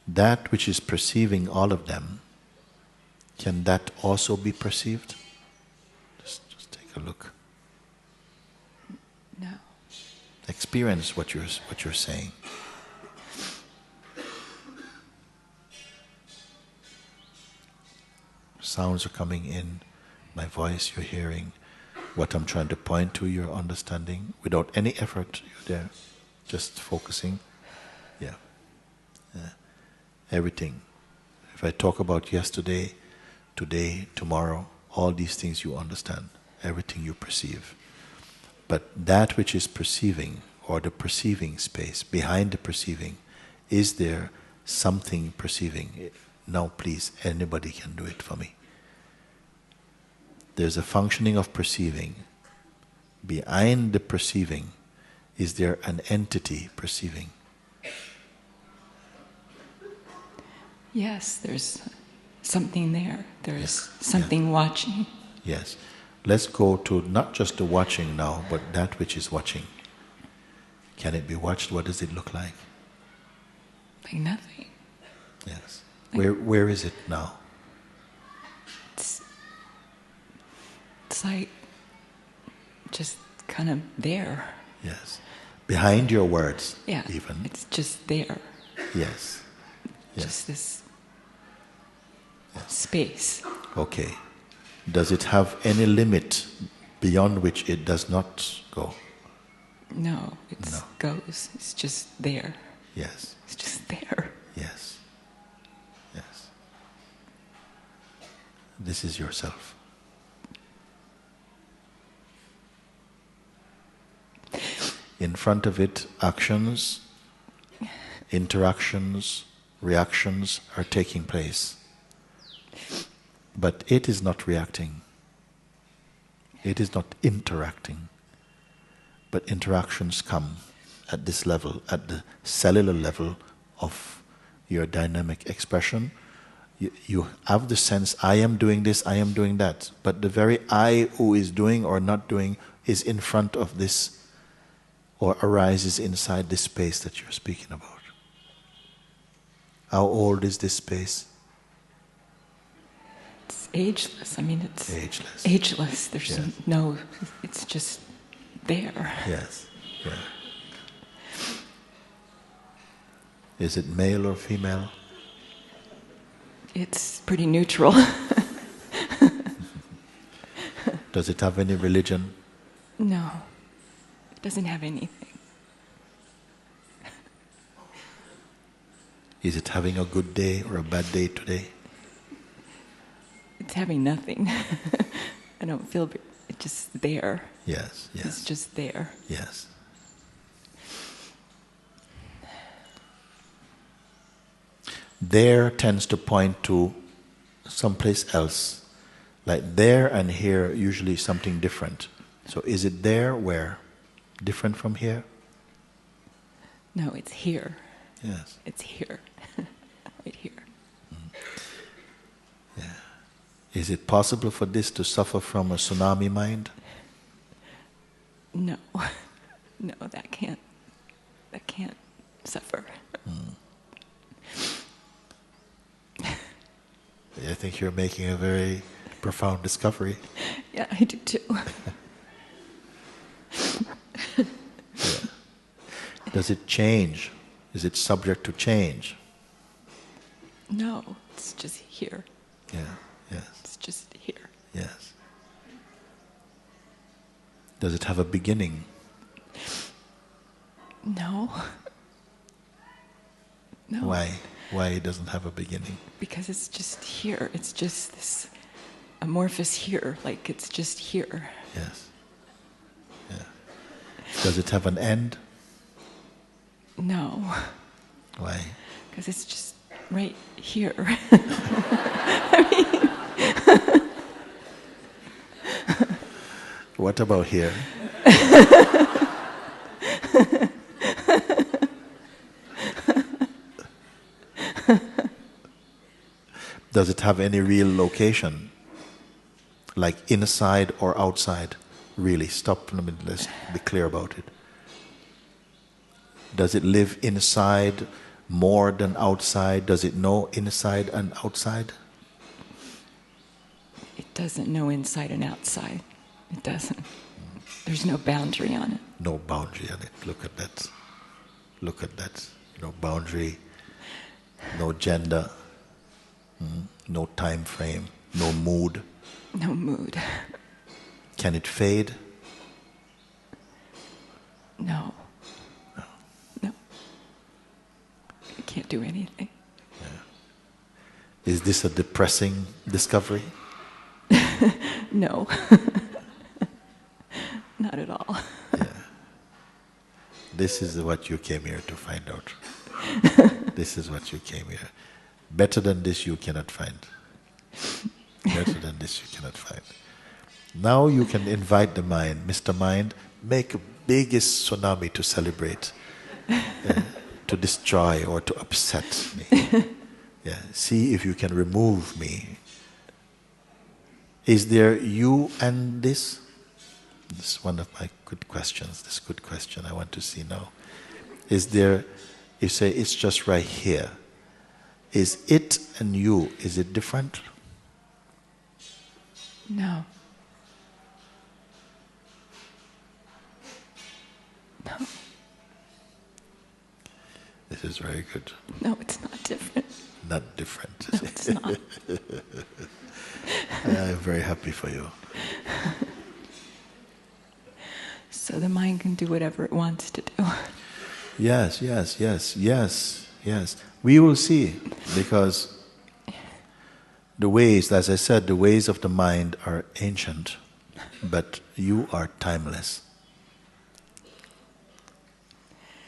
A: That which is perceiving all of them, can that also be perceived? Just take a look.
D: No.
A: Experience what you're saying. Sounds are coming in, my voice you're hearing, what I'm trying to point to you're understanding. Without any effort, you're there, just focusing. Yeah. Everything. If I talk about yesterday, today, tomorrow, all these things you understand, everything you perceive. But that which is perceiving, or the perceiving space, behind the perceiving, is there something perceiving? Now please, anybody can do it for me. There's a functioning of perceiving. Behind the perceiving, is there an entity perceiving?
D: Yes, there's something there. There's something watching.
A: Yes. Let's go to not just the watching now, but that which is watching. Can it be watched? What does it look like?
D: Like nothing.
A: Yes. Where is it now?
D: It's like just kind of there.
A: Yes. Behind your words,
D: Yeah,
A: even.
D: it's just there.
A: Yes. Yes.
D: Just this space.
A: Okay. Does it have any limit beyond which it does not go?
D: No, it
A: No.
D: goes. It's just there.
A: Yes.
D: It's just there.
A: Yes. Yes. This is yourself. In front of it, actions, interactions, reactions are taking place. But it is not reacting. It is not interacting. But interactions come at this level, at the cellular level of your dynamic expression. You have the sense, I am doing this, I am doing that. But the very I who is doing or not doing is in front of this, or arises inside this space that you're speaking about. How old is this space?
D: It's ageless. I mean, it's
A: Ageless.
D: ageless. There's
A: Yes.
D: no, it's just there.
A: Yes. Yeah. Is it male or female?
D: It's pretty neutral.
A: Does it have any religion?
D: No, it doesn't have anything.
A: Is it having a good day or a bad day today?
D: It's having nothing. I don't feel it's just there.
A: Yes, yes.
D: It's just there.
A: Yes. There tends to point to someplace else. Like there and here, usually something different. So is it there where? Different from here?
D: No, it's here.
A: Yes.
D: It's here. Right here.
A: Yeah. Is it possible for this to suffer from a tsunami mind?
D: No. No, that can't suffer.
A: I think you're making a very profound discovery.
D: Yeah, I do too.
A: Does it change? Is it subject to change?
D: No, it's just here.
A: Yeah, yes,
D: It's just here.
A: yes, Does it have a beginning?
D: No. No.
A: Why? Why it doesn't have a beginning?
D: Because it's just here. It's just this amorphous here, like it's just here.
A: Yes. Yeah. Does it have an end?
D: No.
A: Why?
D: Because it's just right here.
A: What about here? Does it have any real location? Like inside or outside? Really, stop, let's be clear about it. Does it live inside more than outside? Does it know inside and outside?
D: It doesn't know inside and outside. It doesn't. There's no boundary on it.
A: No boundary on it. Look at that. Look at that. No boundary, no gender, no time frame, no mood.
D: No mood.
A: Can it fade?
D: No. No. It can't do anything.
A: Is this a depressing discovery?
D: No. Not at all.
A: This is what you came here to find out. This is what you came here. Better than this you cannot find. Better than this you cannot find. Now you can invite the mind. Mr. Mind, make a biggest tsunami to celebrate, to destroy or to upset me. See if you can remove me. Is there you and this? This is one of my good questions. This good question I want to see now. Is there, you say it's just right here. Is it and you, is it different?
D: No. No.
A: This is very good.
D: No, it's not different.
A: Not different.
D: No, it's not.
A: I'm very happy for you.
D: So the mind can do whatever it wants to do.
A: Yes, yes, yes, yes, yes. We will see, because the ways, as I said, the ways of the mind are ancient, but you are timeless.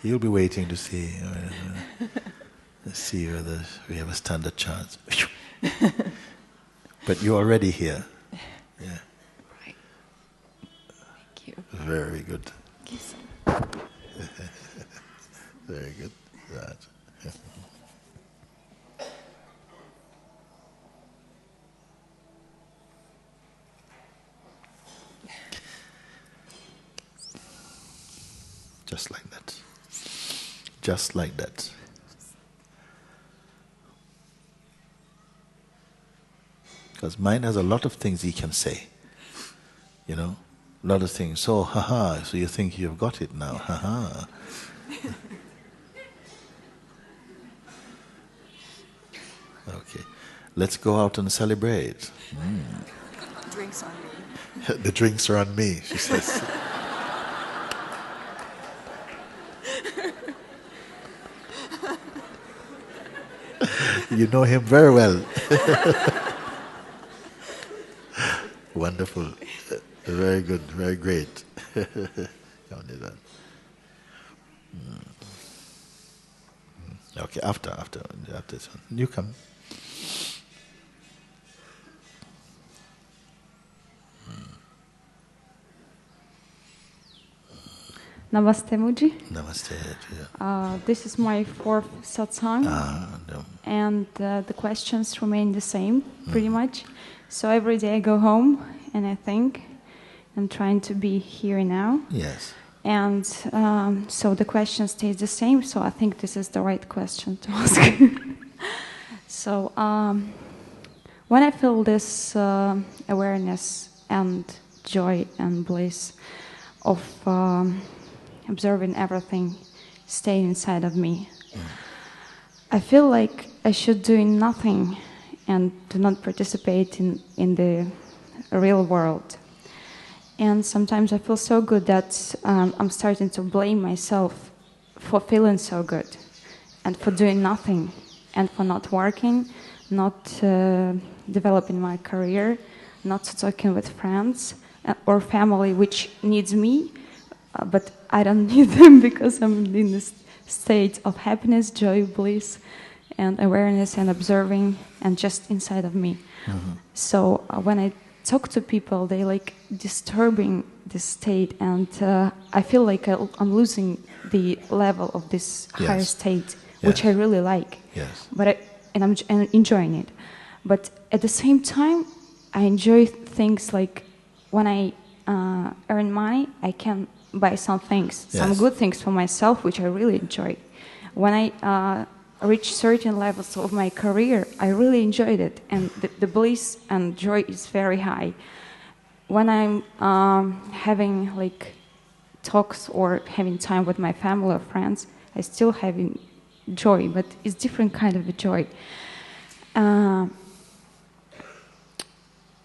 A: You'll be waiting to see whether we have a standard chance. But you're already here. Yeah.
D: Right. Thank you.
A: Very good.
D: Thank you so much.
A: Very good. That. Just like that. Just like that. Because mind has a lot of things he can say. You know? A lot of things. So, haha, so you think you've got it now. Haha. Okay. Let's go out and celebrate.
D: Drinks on me.
A: The drinks are on me, she says. You know him very well. Wonderful. Very good, very great. Okay, after this one. You come.
E: Namaste, Mooji.
A: Namaste.
E: This is my fourth satsang,
A: No.
E: and the questions remain the same, pretty much. So every day I go home and I think, I'm trying to be here now.
A: Yes.
E: And so the question stays the same, so I think this is the right question to ask. So when I feel this awareness and joy and bliss of observing everything stay inside of me, I feel like I should do nothing and do not participate in the real world. And sometimes I feel so good that I'm starting to blame myself for feeling so good and for doing nothing and for not working, not developing my career, not talking with friends or family which needs me, but I don't need them because I'm in this state of happiness, joy, bliss, and awareness and observing and just inside of me. Mm-hmm. So when I talk to people, they like disturbing this state, and I feel like I'm losing the level of this higher state, which I really like.
A: Yes.
E: But I'm enjoying it. But at the same time, I enjoy things like when I earn money, I can buy some things, some good things for myself, which I really enjoy. When I reach certain levels of my career, I really enjoyed it, and the bliss and joy is very high. When I'm having like talks or having time with my family or friends, I still having joy, but it's different kind of a joy. And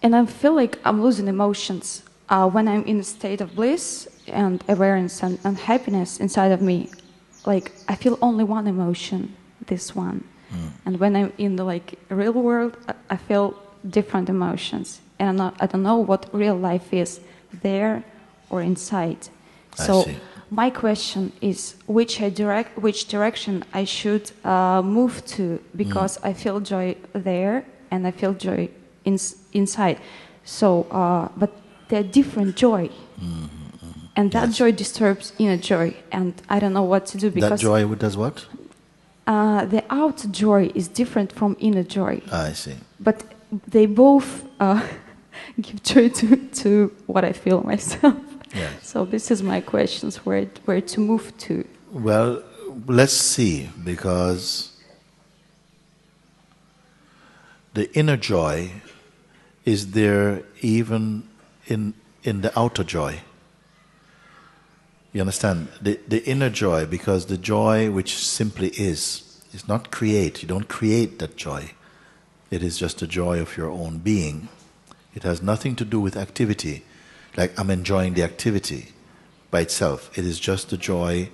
E: I feel like I'm losing emotions when I'm in a state of bliss and awareness and happiness inside of me. Like I feel only one emotion, this one. And when I'm in the like real world, I feel different emotions, and I don't know what real life is, there or inside. So my question is which direction I should move to, because I feel joy there and I feel joy inside. So, but they're different joy. And that joy disturbs inner joy, and I don't know what to do, because
A: that joy does what?
E: The outer joy is different from inner joy.
A: I see.
E: But they both give joy to what I feel myself.
A: Yes.
E: So this is my questions, where to move to.
A: Well, let's see, because the inner joy is there even in the outer joy. You understand? The inner joy, because the joy which simply is not create. You don't create that joy. It is just the joy of your own being. It has nothing to do with activity. Like I'm enjoying the activity by itself. It is just the joy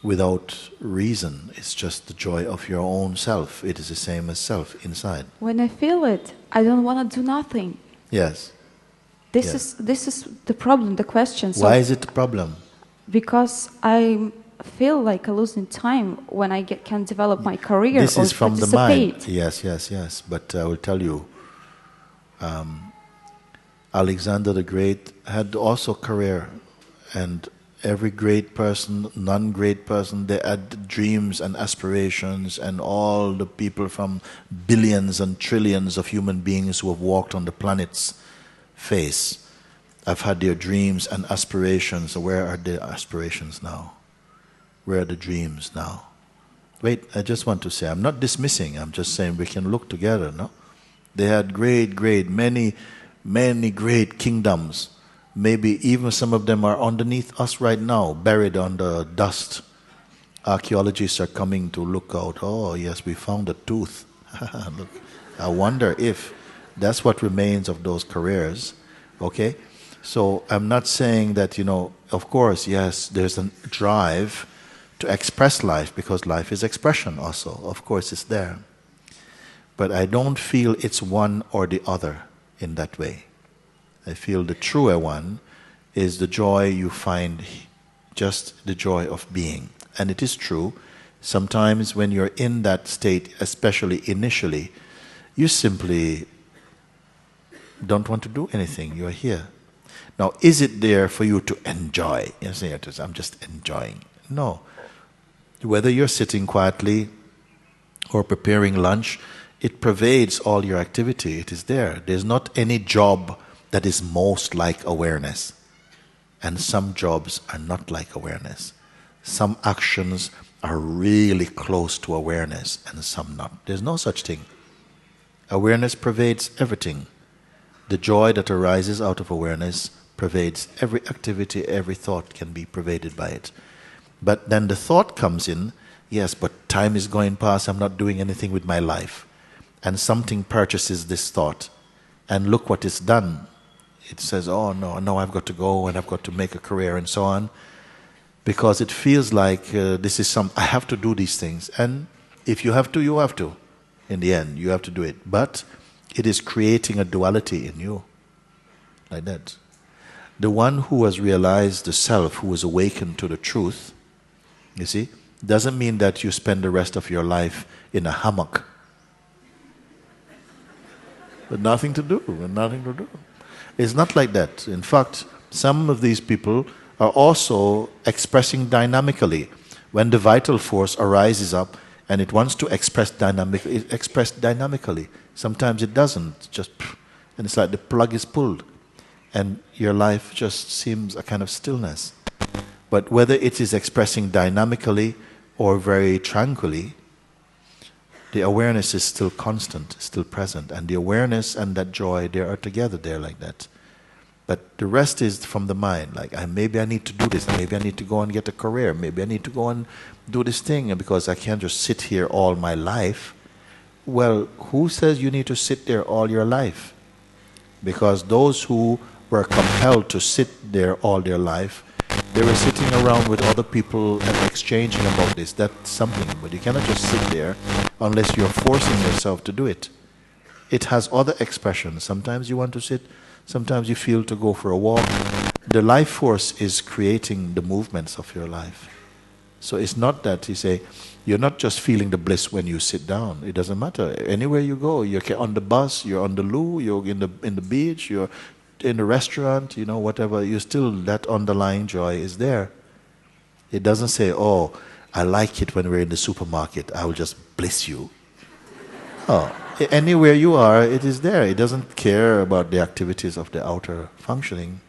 A: without reason. It's just the joy of your own self. It is the same as self inside.
E: When I feel it, I don't want to do nothing.
A: Yes.
E: This is the problem, the question. So
A: why is it a problem?
E: Because I feel like I'm losing time when I can develop my career.
A: This
E: or
A: is from the
E: participate.
A: mind. Yes. But I will tell you, Alexander the Great had also career, and every great person, non-great person, they had dreams and aspirations, and all the people from billions and trillions of human beings who have walked on the planet's face have had their dreams and aspirations. Where are the aspirations now? Where are the dreams now? Wait, I just want to say, I'm not dismissing, I'm just saying we can look together, no? They had many great kingdoms. Maybe even some of them are underneath us right now, buried under dust. Archaeologists are coming to look out. Oh, yes, we found a tooth. Look, I wonder if that's what remains of those careers. Okay? So I'm not saying that, of course, yes, there's a drive to express life, because life is expression also. Of course, it's there. But I don't feel it's one or the other in that way. I feel the truer one is the joy you find, just the joy of being. And it is true, sometimes when you're in that state, especially initially, you simply don't want to do anything. You're here. Now, is it there for you to enjoy? You say, I'm just enjoying. No. Whether you're sitting quietly or preparing lunch, it pervades all your activity. It is there. There's not any job that is most like awareness. And some jobs are not like awareness. Some actions are really close to awareness and some not. There's no such thing. Awareness pervades everything. The joy that arises out of awareness pervades every activity, every thought can be pervaded by it. But then the thought comes in, yes, but time is going past, I'm not doing anything with my life. And something purchases this thought. And look what it's done. It says, oh no, I've got to go and I've got to make a career and so on. Because it feels like this is I have to do these things. And if you have to, you have to. In the end, you have to do it. But it is creating a duality in you. Like that. The one who has realized the self, who is awakened to the truth, you see, doesn't mean that you spend the rest of your life in a hammock. With nothing to do, It's not like that. In fact, some of these people are also expressing dynamically. When the vital force arises up and it wants to express dynamically, it expresses dynamically. Sometimes it doesn't, and it's like the plug is pulled and your life just seems a kind of stillness. But whether it is expressing dynamically or very tranquilly, the awareness is still constant, still present. And the awareness and that joy, they are together there like that. But the rest is from the mind. Like, maybe I need to do this. Maybe I need to go and get a career. Maybe I need to go and do this thing because I can't just sit here all my life. Well, who says you need to sit there all your life? Because those who were compelled to sit there all their life, they were sitting around with other people and exchanging about this. That's something. But you cannot just sit there unless you're forcing yourself to do it. It has other expressions. Sometimes you want to sit. Sometimes you feel to go for a walk. The life force is creating the movements of your life. So it's not that you say, you're not just feeling the bliss when you sit down. It doesn't matter. Anywhere you go, you're on the bus, you're on the loo, you're in the beach, you're in the restaurant, whatever, you still, that underlying joy is there. It doesn't say, oh, I like it when we're in the supermarket, I will just bliss you. Oh, anywhere you are, it is there. It doesn't care about the activities of the outer functioning.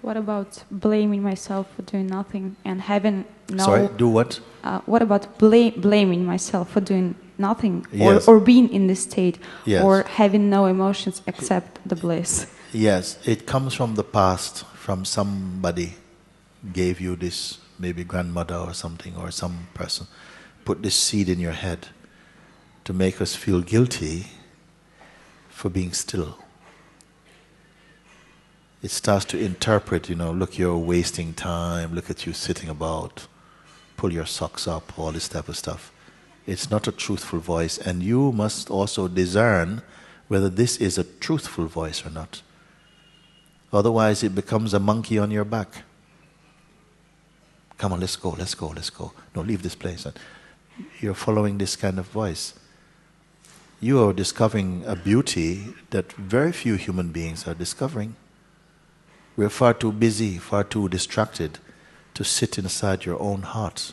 E: What about blaming myself for doing nothing and having no...
A: Sorry, do what?
E: What about blaming myself for doing nothing,
A: yes.
E: or being in this state,
A: yes.
E: or having no emotions except the bliss?
A: Yes, it comes from the past, from somebody gave you this, maybe grandmother or something, or some person put this seed in your head to make us feel guilty for being still. It starts to interpret, look, you're wasting time, look at you sitting about, pull your socks up, all this type of stuff. It's not a truthful voice, and you must also discern whether this is a truthful voice or not. Otherwise it becomes a monkey on your back. Come on, let's go. No, leave this place. You're following this kind of voice. You are discovering a beauty that very few human beings are discovering. We're far too busy, far too distracted to sit inside your own heart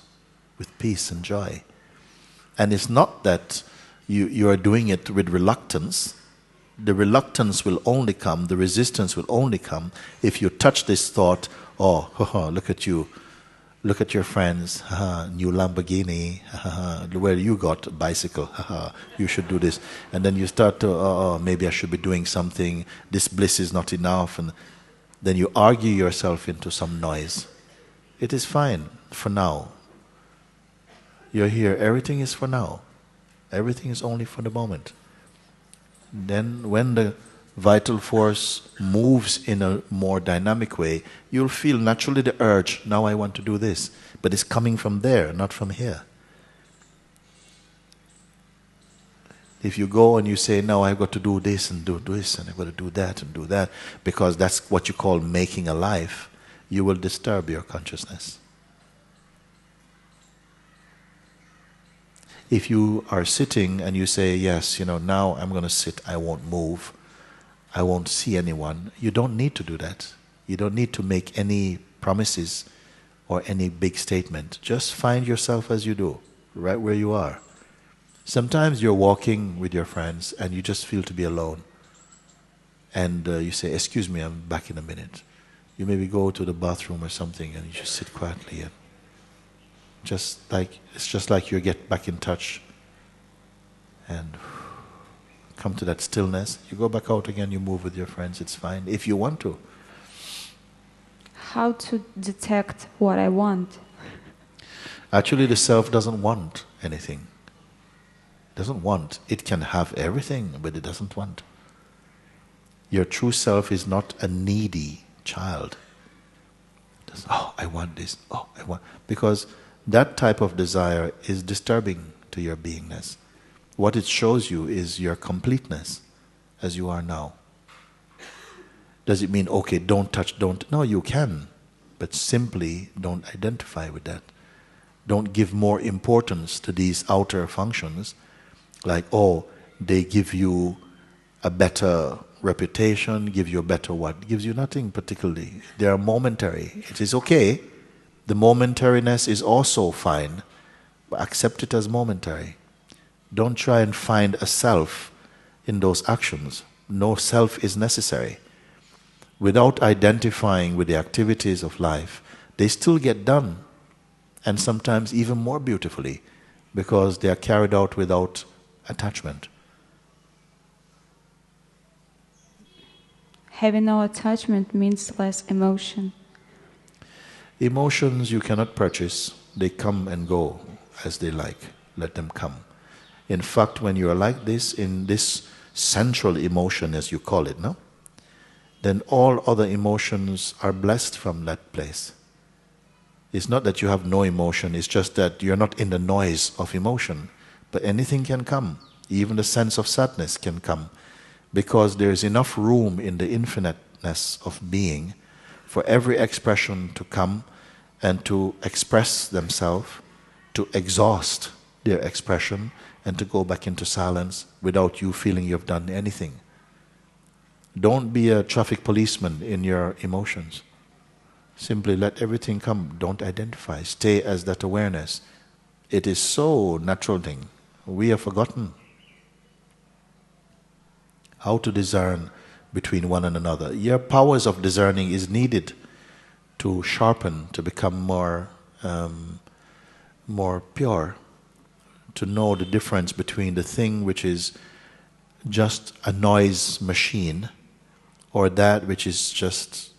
A: with peace and joy. And it's not that you are doing it with reluctance. The reluctance will only come, the resistance will only come if you touch this thought, oh, look at you, look at your friends, new Lamborghini, where you got a bicycle, you should do this. And then you start to, maybe I should be doing something, this bliss is not enough, and then you argue yourself into some noise. It is fine for now. You're here, everything is for now. Everything is only for the moment. Then when the vital force moves in a more dynamic way, you'll feel naturally the urge, now I want to do this. But it's coming from there, not from here. If you go and you say, no, I've got to do this and do this, and I've got to do that, because that's what you call making a life, you will disturb your consciousness. If you are sitting and you say, yes, now I'm going to sit, I won't move, I won't see anyone, you don't need to do that. You don't need to make any promises or any big statement. Just find yourself as you do, right where you are. Sometimes you're walking with your friends and you just feel to be alone. And you say, excuse me, I'm back in a minute. You maybe go to the bathroom or something and you just sit quietly and it's just like you get back in touch and come to that stillness. You go back out again, you move with your friends, it's fine, if you want to.
E: How to detect what I want?
A: Actually, the self doesn't want anything. It doesn't want. It can have everything, but it doesn't want. Your true self is not a needy child. Just, oh, I want this, oh, I want... Because that type of desire is disturbing to your beingness. What it shows you is your completeness as you are now. Does it mean, okay, don't touch, don't... No, you can. But simply don't identify with that. Don't give more importance to these outer functions, like, oh, they give you a better reputation, give you a better what? Gives you nothing particularly. They are momentary. It is okay. The momentariness is also fine, but accept it as momentary. Don't try and find a self in those actions. No self is necessary. Without identifying with the activities of life, they still get done, and sometimes even more beautifully, because they are carried out without attachment.
E: Having no attachment means less emotion.
A: Emotions you cannot purchase. They come and go as they like. Let them come. In fact, when you are like this, in this central emotion, as you call it, no? Then all other emotions are blessed from that place. It's not that you have no emotion, it's just that you're not in the noise of emotion. But anything can come. Even the sense of sadness can come. Because there is enough room in the infiniteness of being for every expression to come and to express themselves, to exhaust their expression, and to go back into silence without you feeling you've done anything. Don't be a traffic policeman in your emotions. Simply let everything come. Don't identify. Stay as that awareness. It is so natural thing. We have forgotten how to discern between one and another. Your powers of discerning is needed to sharpen, to become more pure, to know the difference between the thing which is just a noise machine or that which is just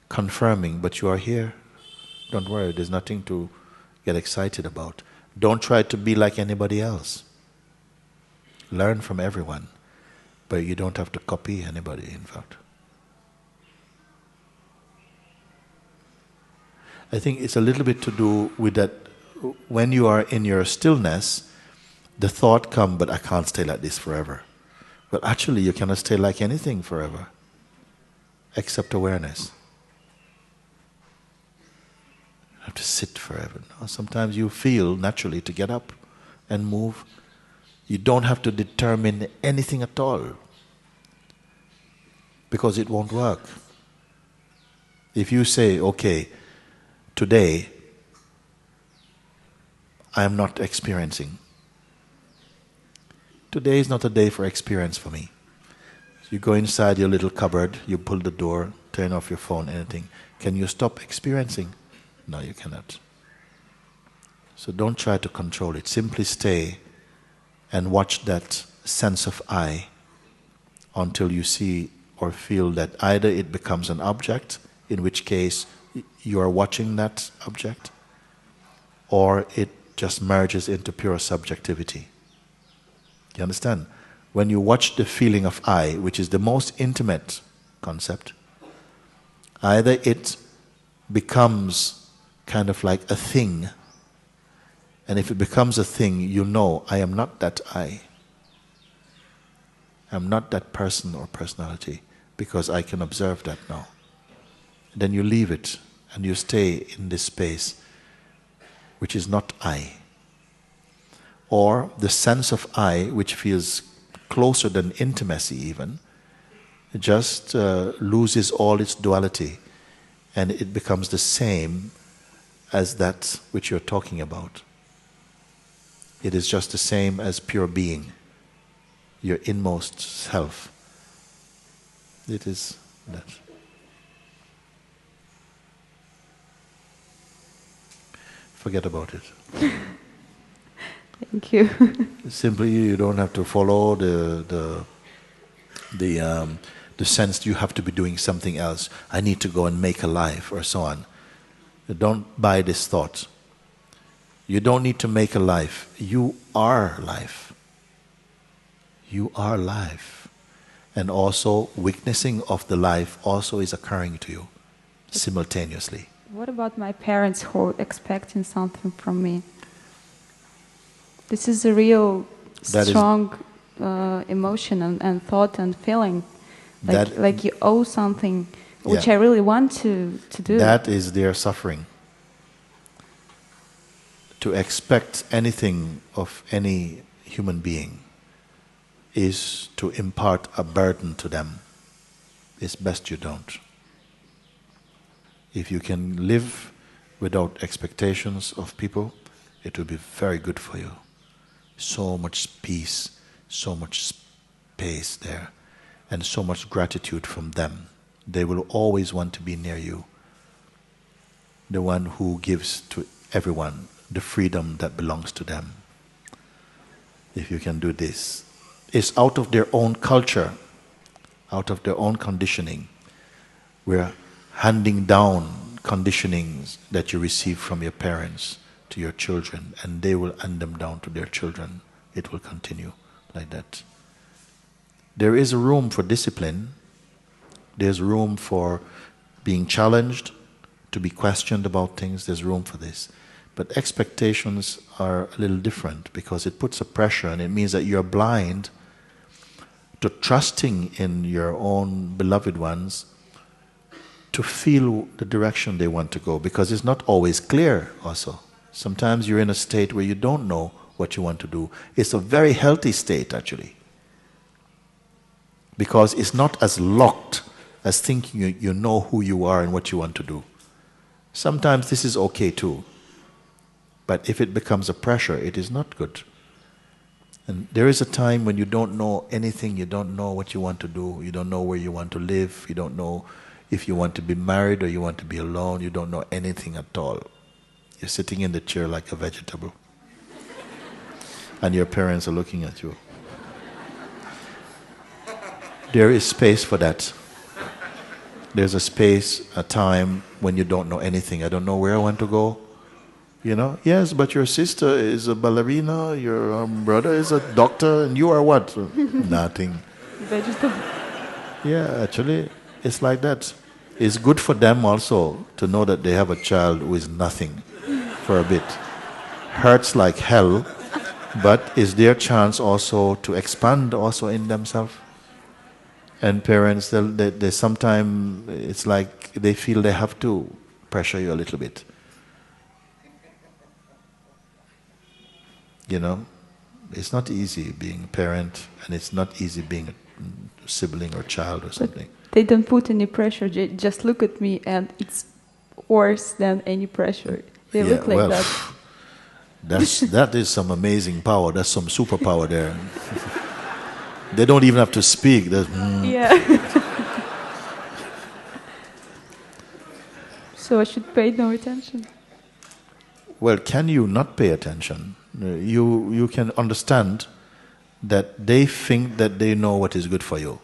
A: confirming, but you are here. Don't worry, there's nothing to get excited about. Don't try to be like anybody else. Learn from everyone, but you don't have to copy anybody, in fact. I think it's a little bit to do with that. When you are in your stillness, the thought comes, but I can't stay like this forever. But actually you cannot stay like anything forever, except awareness. You have to sit forever. No? Sometimes you feel naturally to get up and move. You don't have to determine anything at all, because it won't work. If you say, okay, today I am not experiencing. Today is not a day for experience for me. You go inside your little cupboard, you pull the door, turn off your phone, anything. Can you stop experiencing? No, you cannot. So don't try to control it. Simply stay and watch that sense of I until you see or feel that either it becomes an object, in which case you are watching that object, or it just merges into pure subjectivity. You understand? When you watch the feeling of I, which is the most intimate concept, either it becomes kind of like a thing, and if it becomes a thing, you know, I am not that I. I'm not that person or personality, because I can observe that now. Then you leave it, and you stay in this space, which is not I. Or the sense of I, which feels closer than intimacy even, it just loses all its duality, and it becomes the same as that which you're talking about. It is just the same as pure being, your inmost self. It is that. Forget about it.
E: Thank you.
A: Simply, you don't have to follow the sense that you have to be doing something else. I need to go and make a life, or so on. Don't buy this thought. You don't need to make a life. You are life. You are life. and also witnessing of the life also is occurring to you simultaneously.
E: What about my parents who are expecting something from me? This is a real strong emotion and thought and feeling. Like you owe something, which I really want to do.
A: That is their suffering. To expect anything of any human being is to impart a burden to them. It's best you don't. If you can live without expectations of people, it will be very good for you. So much peace, so much space there, and so much gratitude from them. They will always want to be near you. The one who gives to everyone the freedom that belongs to them. If you can do this, it's out of their own culture, out of their own conditioning. We're handing down conditionings that you receive from your parents to your children, and they will hand them down to their children. It will continue like that. There is room for discipline. There's room for being challenged, to be questioned about things. There's room for this. But expectations are a little different because it puts a pressure, and it means that you're blind to trusting in your own beloved ones to feel the direction they want to go, because it's not always clear also. Sometimes you're in a state where you don't know what you want to do. It's a very healthy state actually, because it's not as locked as thinking you know who you are and what you want to do. Sometimes this is okay too, but if it becomes a pressure, it is not good. And there is a time when you don't know anything, you don't know what you want to do, you don't know where you want to live, you don't know if you want to be married or you want to be alone, you don't know anything at all. You're sitting in the chair like a vegetable. And your parents are looking at you. There is space for that. There's a space, a time when you don't know anything. I don't know where I want to go. You know? Yes, but your sister is a ballerina, your brother is a doctor, and you are what? Nothing.
E: Vegetable.
A: Yeah, actually, it's like that. It's good for them also to know that they have a child who is nothing for a bit. Hurts like hell, but it's their chance also to expand also in themselves. And parents, they sometimes, it's like they feel they have to pressure you a little bit. You know, it's not easy being a parent, and it's not easy being a sibling or child or something.
E: But they don't put any pressure, they just look at me and it's worse than any pressure. They look like that.
A: That is some amazing power, that's some superpower there. They don't even have to speak.
E: Yeah. So I should pay no attention.
A: Well, can you not pay attention? You can understand that they think that they know what is good for you.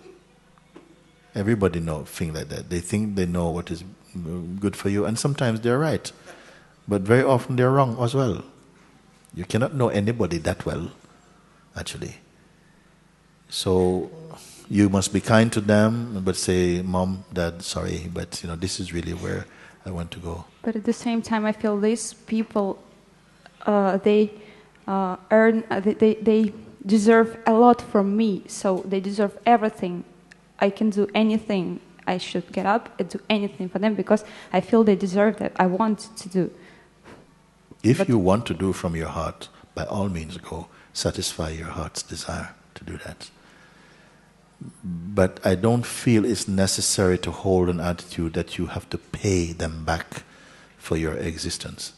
A: Everybody think like that. They think they know what is good for you, and sometimes they're right. But very often they're wrong as well. You cannot know anybody that well, actually. So you must be kind to them, but say, Mom, Dad, sorry, but this is really where I want to go.
E: But at the same time, I feel these people, they deserve a lot from me. So they deserve everything. I can do anything. I should get up and do anything for them because I feel they deserve that. I want to do.
A: If you want to do from your heart, by all means go satisfy your heart's desire to do that. But I don't feel it's necessary to hold an attitude that you have to pay them back for your existence.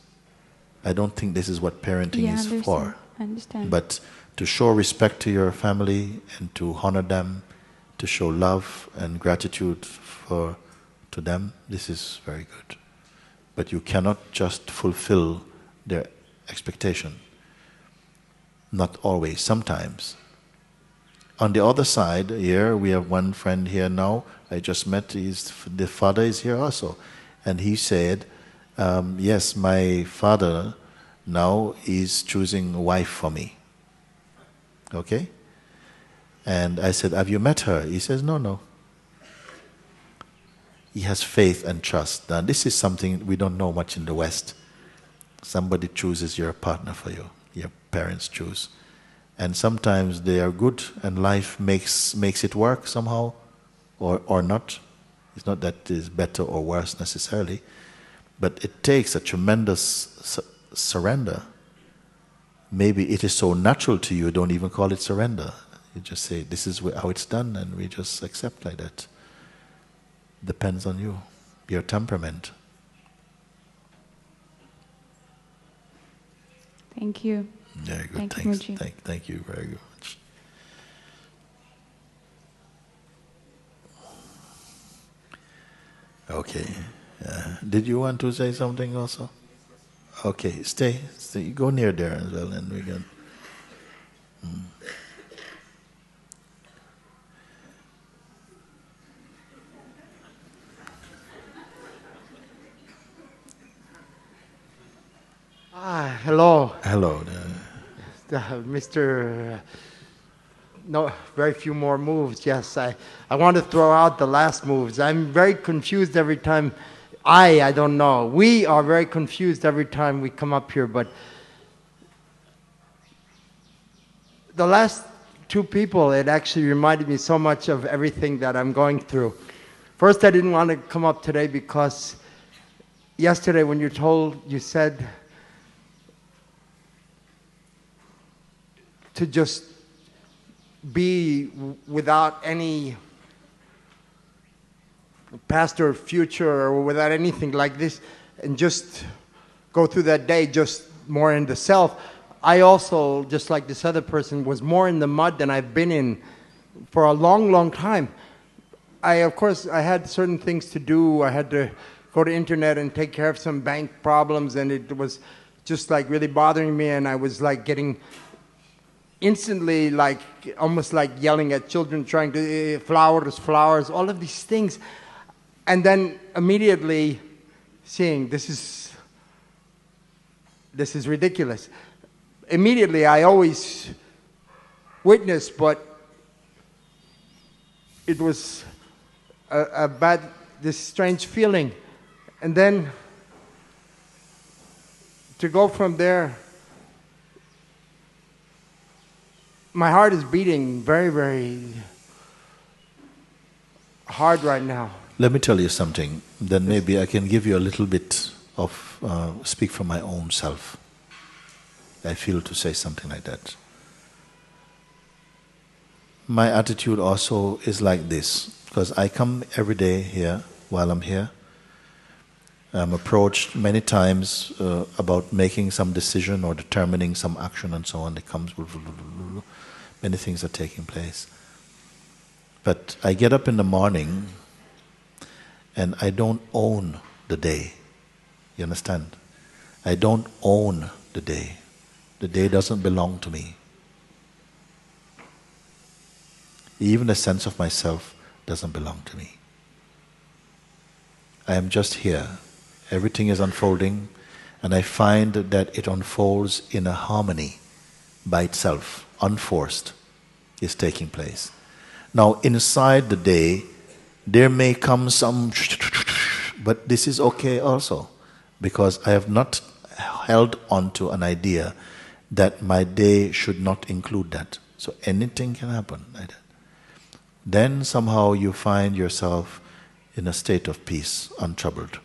A: I don't think this is what parenting is for.
E: I understand.
A: But to show respect to your family and to honor them, to show love and gratitude to them, this is very good. But you cannot just fulfill their expectation. Not always, sometimes. On the other side, here we have one friend here now. I just met. The father is here also, and he said, "Yes, my father now is choosing a wife for me." Okay, And I said, have you met her? He says, no, no. He has faith and trust. Now, this is something we don't know much in the West. Somebody chooses your partner for you. Your parents choose. And sometimes they are good and life makes it work somehow or not. It's not that it's better or worse necessarily, but it takes a tremendous surrender. Maybe it is so natural to you, don't even call it surrender. You just say, this is how it's done, and we just accept like that. Depends on you, your temperament.
E: Thank you.
A: Very good,
E: Thank you,
A: thanks.
E: Mooji.
A: Thank you very much. Okay. Did you want to say something also? Okay, stay. Go near there as well, and we can.
F: Hello.
A: Hello.
F: Mr. No, very few more moves. Yes, I want to throw out the last moves. I'm very confused every time. I don't know. We are very confused every time we come up here, but the last two people, it actually reminded me so much of everything that I'm going through. First, I didn't want to come up today because yesterday when you said to just be without any past or future or without anything like this and just go through that day just more in the self. I also, just like this other person, was more in the mud than I've been in for a long, long time. Of course, I had certain things to do. I had to go to internet and take care of some bank problems, and it was just like really bothering me, and I was like getting instantly like almost like yelling at children, trying to flowers, all of these things, and then immediately seeing this is ridiculous. Immediately I always witness, but it was this strange feeling, and then to go from there. My heart is beating very, very hard right now.
A: Let me tell you something. Then maybe I can give you a little bit of speak from my own self. I feel to say something like that. My attitude also is like this, because I come every day here while I'm here. I'm approached many times about making some decision or determining some action and so on. It comes, many things are taking place. But I get up in the morning and I don't own the day. You understand? I don't own the day. The day doesn't belong to me. Even the sense of myself doesn't belong to me. I am just here. Everything is unfolding, and I find that it unfolds in a harmony by itself, unforced, is taking place. Now, inside the day, there may come some, but this is okay also, because I have not held on to an idea that my day should not include that. So anything can happen like that. Then somehow you find yourself in a state of peace, untroubled.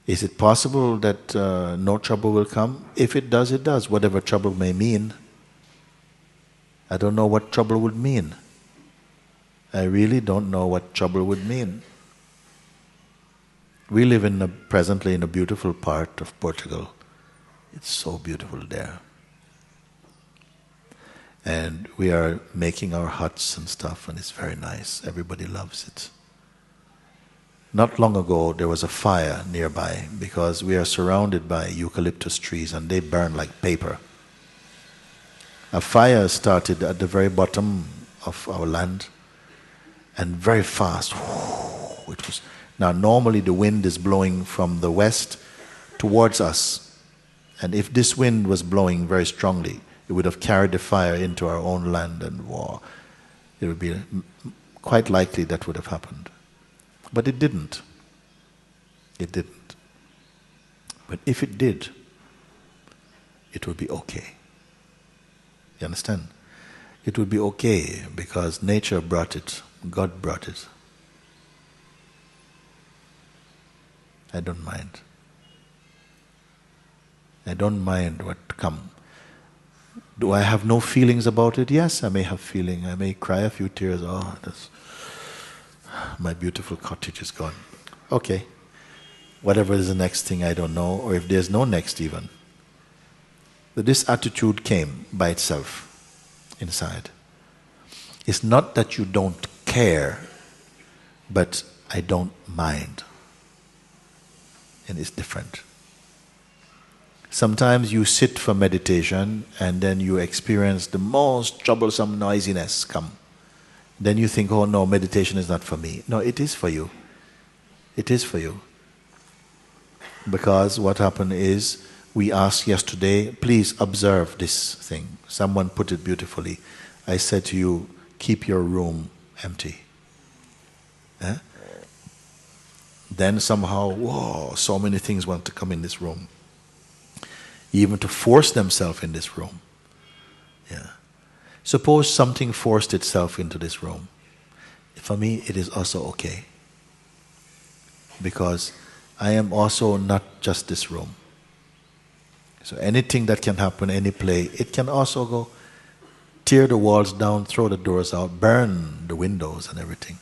A: Is it possible that no trouble will come? If it does, it does, whatever trouble may mean. I don't know what trouble would mean. I really don't know what trouble would mean. We live presently in a beautiful part of Portugal. It's so beautiful there. And we are making our huts and stuff, and it's very nice. Everybody loves it. Not long ago, there was a fire nearby because we are surrounded by eucalyptus trees and they burn like paper. A fire started at the very bottom of our land and very fast. It was. Now, normally the wind is blowing from the west towards us. And if this wind was blowing very strongly, it would have carried the fire into our own land and war. It would be quite likely that would have happened. But it didn't. It didn't. But if it did, it would be okay. You understand? It would be okay because nature brought it, God brought it. I don't mind. I don't mind what comes. Do I have no feelings about it? Yes, I may have feeling. I may cry a few tears. Oh, my beautiful cottage is gone. Okay. Whatever is the next thing, I don't know. Or if there's no next even. But this attitude came by itself inside. It's not that you don't care, but I don't mind. And it's different. Sometimes you sit for meditation and then you experience the most troublesome noisiness come. Then you think, oh no, meditation is not for me. No, it is for you. It is for you. Because what happened is, we asked yesterday, please observe this thing. Someone put it beautifully. I said to you, keep your room empty. Eh? Then somehow, whoa, so many things want to come in this room. Even to force themselves in this room. Yeah. Suppose something forced itself into this room. For me, it is also okay. Because I am also not just this room. So anything that can happen, any play, it can also go tear the walls down, throw the doors out, burn the windows and everything.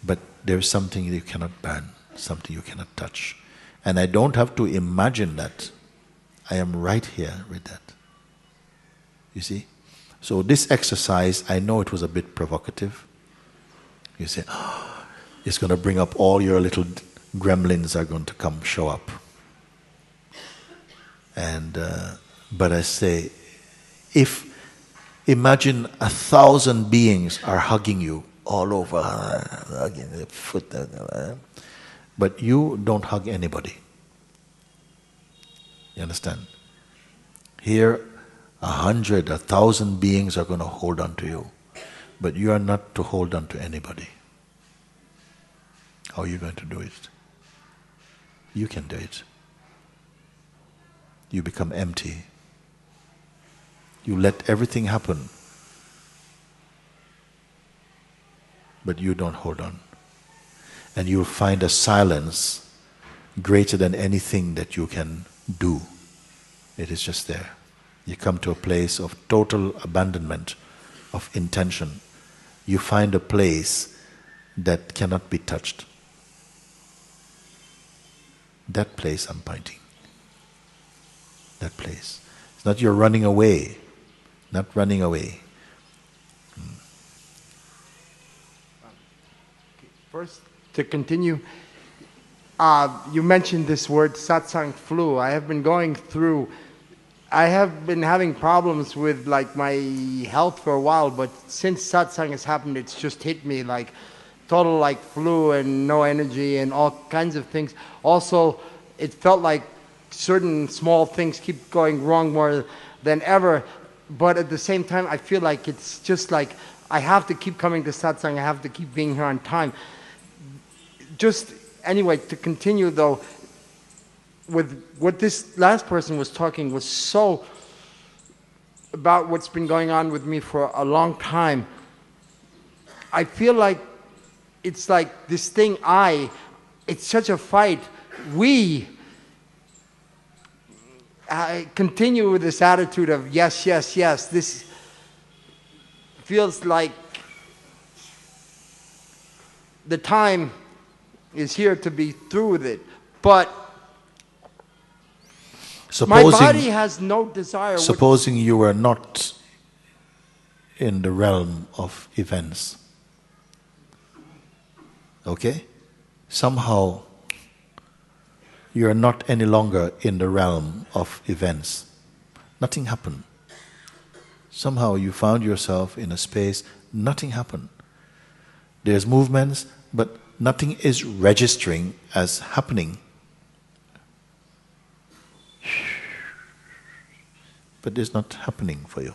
A: But there's something you cannot burn, something you cannot touch. And I don't have to imagine that. I am right here with that. You see? So this exercise, I know it was a bit provocative. You say, oh, it's going to bring up all your little gremlins are going to come show up. And but I say, imagine 1,000 beings are hugging you all over, hugging the foot, but you don't hug anybody. You understand? Here, 100, 1,000 beings are going to hold on to you, but you are not to hold on to anybody. How are you going to do it? You can do it. You become empty. You let everything happen, but you don't hold on. And you'll find a silence greater than anything that you can do. It is just there. You come to a place of total abandonment of intention. You find a place that cannot be touched. That place I'm pointing. That place. It's not you're running away. Not running away.
F: First, to continue, you mentioned this word satsang flu. I have been having problems with like my health for a while, but since satsang has happened, it's just hit me like total like flu and no energy and all kinds of things. Also, it felt like certain small things keep going wrong more than ever, but at the same time, I feel like it's just like I have to keep coming to satsang, I have to keep being here on time. Just anyway, to continue though, with what this last person was talking was so about what's been going on with me for a long time. I feel like it's like this thing it's such a fight. We continue with this attitude of yes, yes, yes. This feels like the time is here to be through with it. But my body has no desire.
A: Supposing you were not in the realm of events, okay? Somehow you are not any longer in the realm of events. Nothing happened. Somehow you found yourself in a space, nothing happened. There's movements, but nothing is registering as happening. but it's not happening for you.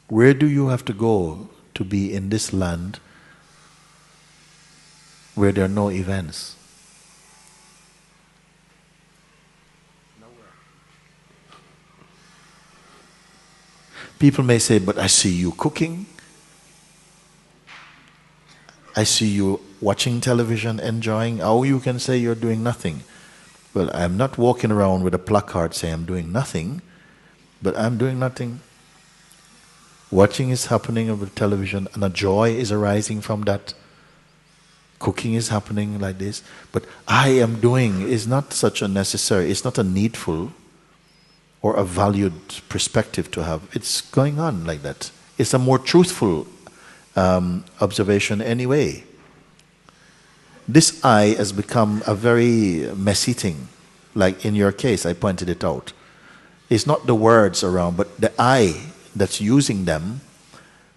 A: Where do you have to go to be in this land where there are no events? People may say, but I see you cooking. I see you watching television, enjoying. How you can say you're doing nothing? Well, I'm not walking around with a placard saying I'm doing nothing, but I'm doing nothing. Watching is happening on the television, and a joy is arising from that. Cooking is happening like this. But I am doing is not such a necessary, it's not a needful or a valued perspective to have. It's going on like that. It's a more truthful observation anyway. This I has become a very messy thing. Like in your case, I pointed it out. It's not the words around, but the I that's using them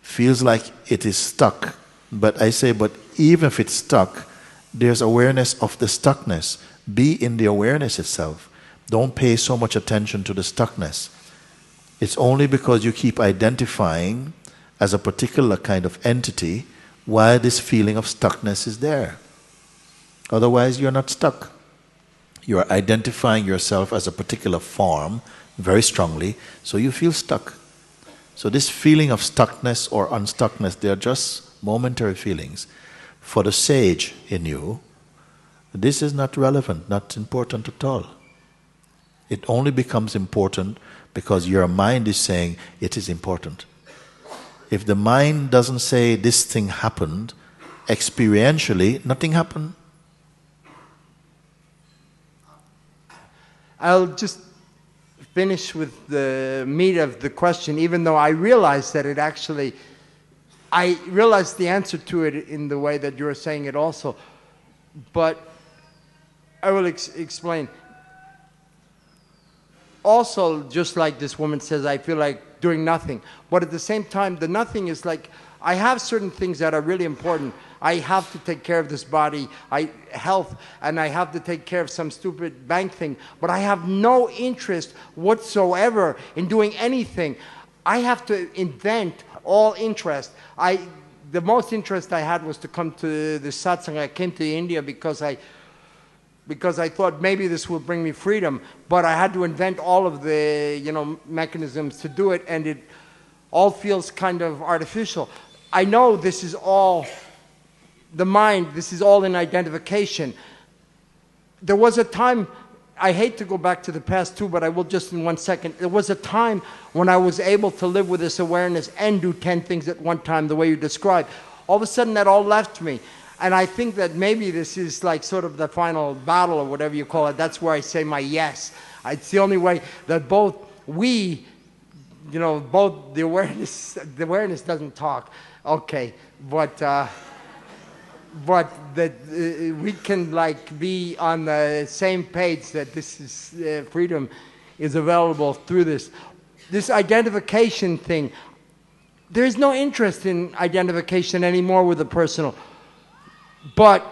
A: feels like it is stuck. But I say, but even if it's stuck, there's awareness of the stuckness. Be in the awareness itself. Don't pay so much attention to the stuckness. It's only because you keep identifying as a particular kind of entity why this feeling of stuckness is there. Otherwise, you're not stuck. You're identifying yourself as a particular form very strongly, so you feel stuck. So this feeling of stuckness or unstuckness, they are just momentary feelings. For the sage in you, this is not relevant, not important at all. It only becomes important because your mind is saying it is important. If the mind doesn't say this thing happened, experientially, nothing happened.
F: I'll just finish with the meat of the question, even though I realize that it actually, I realize the answer to it in the way that you're saying it also. But I will explain. Also, just like this woman says, I feel like doing nothing. But at the same time, the nothing is like, I have certain things that are really important. I have to take care of this body, health, and I have to take care of some stupid bank thing. But I have no interest whatsoever in doing anything. I have to invent all interest. The most interest I had was to come to the Satsang. I came to India because I thought maybe this will bring me freedom, but I had to invent all of the mechanisms to do it, and it all feels kind of artificial. I know this is all the mind, this is all in identification. There was a time, I hate to go back to the past too, but I will just in 1 second. There was a time when I was able to live with this awareness and do 10 things at one time the way you described. All of a sudden that all left me. And I think that maybe this is like sort of the final battle or whatever you call it. That's where I say my yes. It's the only way that both we, both the awareness doesn't talk. Okay, but that we can like be on the same page that this is freedom is available through this identification thing. There's no interest in identification anymore with the personal. But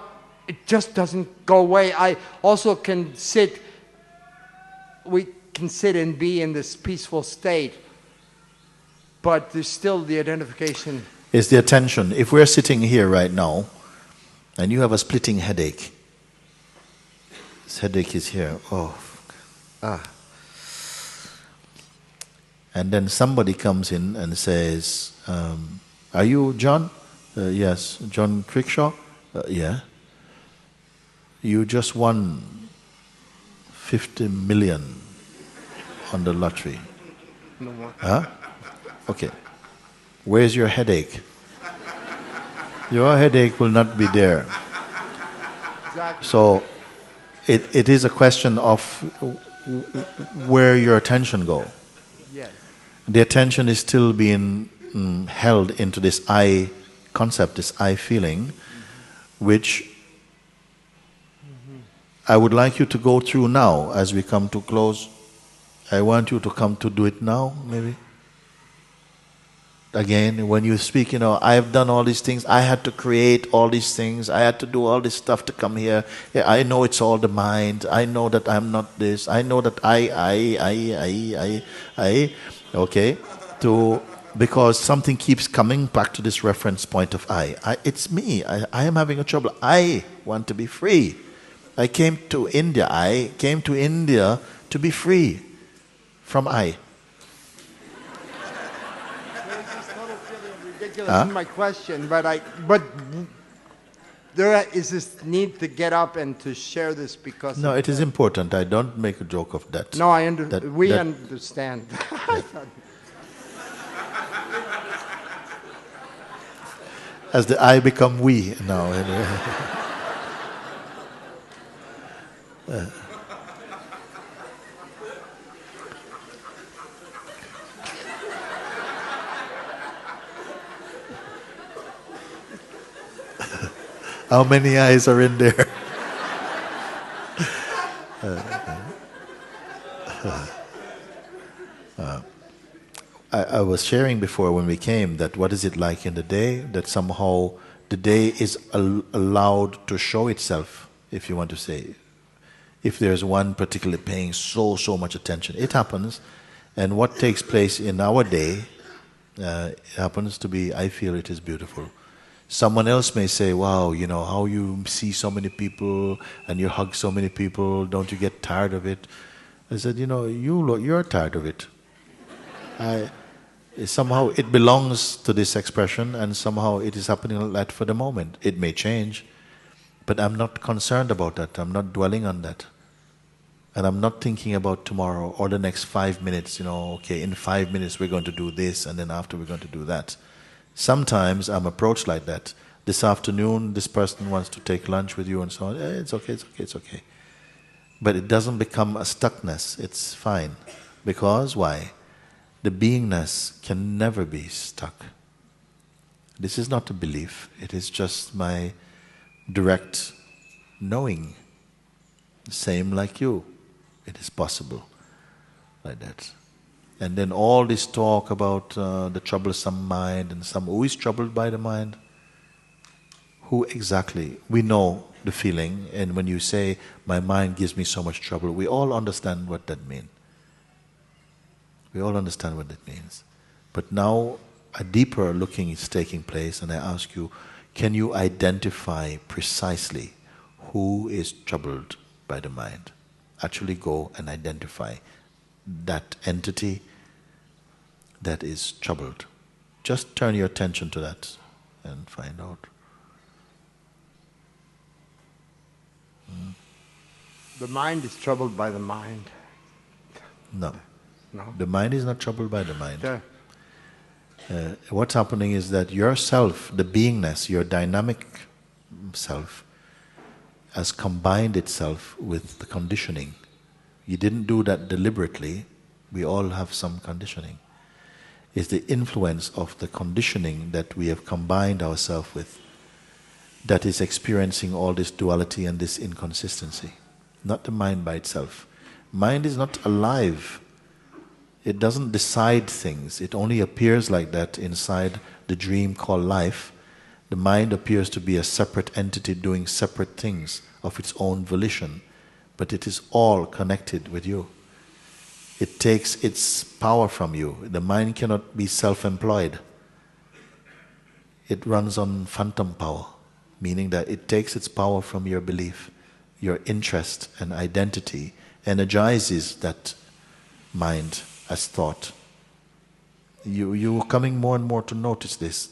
F: it just doesn't go away. I also we can sit and be in this peaceful state, but there's still the identification.
A: It's the attention. If we're sitting here right now, and you have a splitting headache, this headache is here, and then somebody comes in and says, are you John? Yes. John Crickshaw? Yeah. You just won 50 million on the lottery.
F: No more.
A: Huh? Okay. Where's your headache? Your headache will not be there.
F: Exactly.
A: So it is a question of where your attention go.
F: Yes.
A: The attention is still being held into this I concept, this I feeling, which I would like you to go through now as we come to close. I want you to come to do it now, maybe. again, when you speak, I have done all these things, I had to create all these things, I had to do all this stuff to come here. Yeah, I know it's all the mind, I know that I'm not this, I know that I, okay, because something keeps coming back to this reference point of it's me, I am having a trouble, I want to be free. I came to India to be free from I.
F: Ridiculous is my question, but there is this need to get up and to share this because...
A: No, it is important. I don't make a joke of that.
F: No, we understand.
A: As the I become we now. How many eyes are in there? I was sharing before when we came that what is it like in the day, that somehow the day is allowed to show itself, if you want to say. If there's one particularly paying so much attention, it happens. And what takes place in our day, it happens to be, I feel it is beautiful. Someone else may say, wow, how you see so many people and you hug so many people, don't you get tired of it? I said, you're tired of it. Somehow it belongs to this expression and somehow it is happening like that for the moment. It may change, but I'm not concerned about that. I'm not dwelling on that. And I'm not thinking about tomorrow or the next 5 minutes, okay, in 5 minutes we're going to do this and then after we're going to do that. Sometimes I'm approached like that. This afternoon, this person wants to take lunch with you and so on. It's okay. But it doesn't become a stuckness. It's fine. Because why? The beingness can never be stuck. This is not a belief. It is just my direct knowing. Same like you. It is possible like that. And then all this talk about the troublesome mind and who is troubled by the mind? Who exactly? We know the feeling, and when you say, my mind gives me so much trouble, we all understand what that means. We all understand what that means. But now a deeper looking is taking place, and I ask you, can you identify precisely who is troubled by the mind? Actually go and identify that entity that is troubled. Just turn your attention to that and find out.
F: The mind is troubled by the mind.
A: No.
F: No?
A: The mind is not troubled by the mind.
F: Yeah.
A: What's happening is that yourself, the beingness, your dynamic self, has combined itself with the conditioning. You didn't do that deliberately. We all have some conditioning. It's the influence of the conditioning that we have combined ourselves with that is experiencing all this duality and this inconsistency. Not the mind by itself. Mind is not alive. It doesn't decide things. It only appears like that inside the dream called life. The mind appears to be a separate entity doing separate things of its own volition, but it is all connected with you. It takes its power from you. The mind cannot be self-employed. It runs on phantom power, meaning that it takes its power from your belief, your interest and identity, energizes that mind as thought. You're coming more and more to notice this.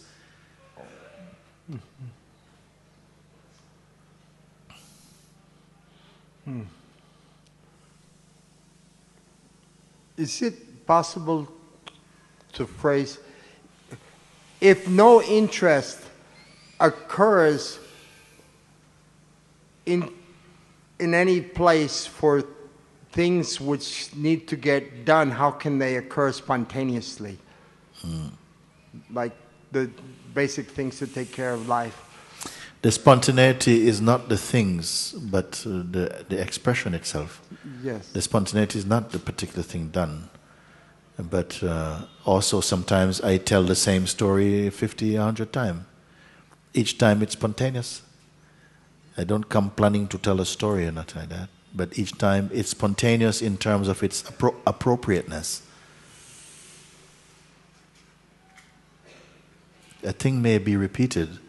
F: Is it possible to phrase, if no interest occurs in any place for things which need to get done, how can they occur spontaneously? Like the basic things to take care of life.
A: The spontaneity is not the things, but the expression itself.
F: Yes.
A: The spontaneity is not the particular thing done. But also sometimes I tell the same story 50, 100 times. Each time it's spontaneous. I don't come planning to tell a story or nothing like that. But each time it's spontaneous in terms of its appropriateness. A thing may be repeated,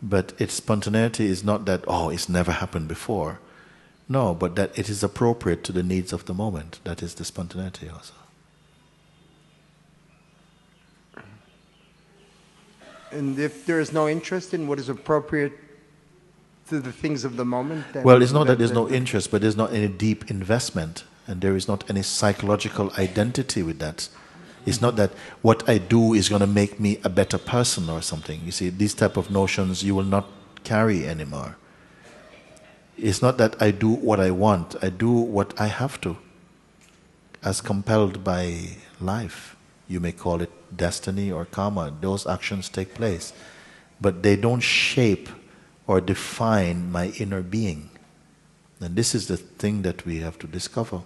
A: but its spontaneity is not that, oh, it's never happened before. No, but that it is appropriate to the needs of the moment. That is the spontaneity also.
F: And if there is no interest in what is appropriate to the things of the moment, then
A: well, it's not that there's no interest, but there's not any deep investment, and there is not any psychological identity with that. It's not that what I do is going to make me a better person or something. You see, these type of notions you will not carry anymore. It's not that I do what I want. I do what I have to, as compelled by life. You may call it destiny or karma. Those actions take place, but they don't shape or define my inner being. And this is the thing that we have to discover.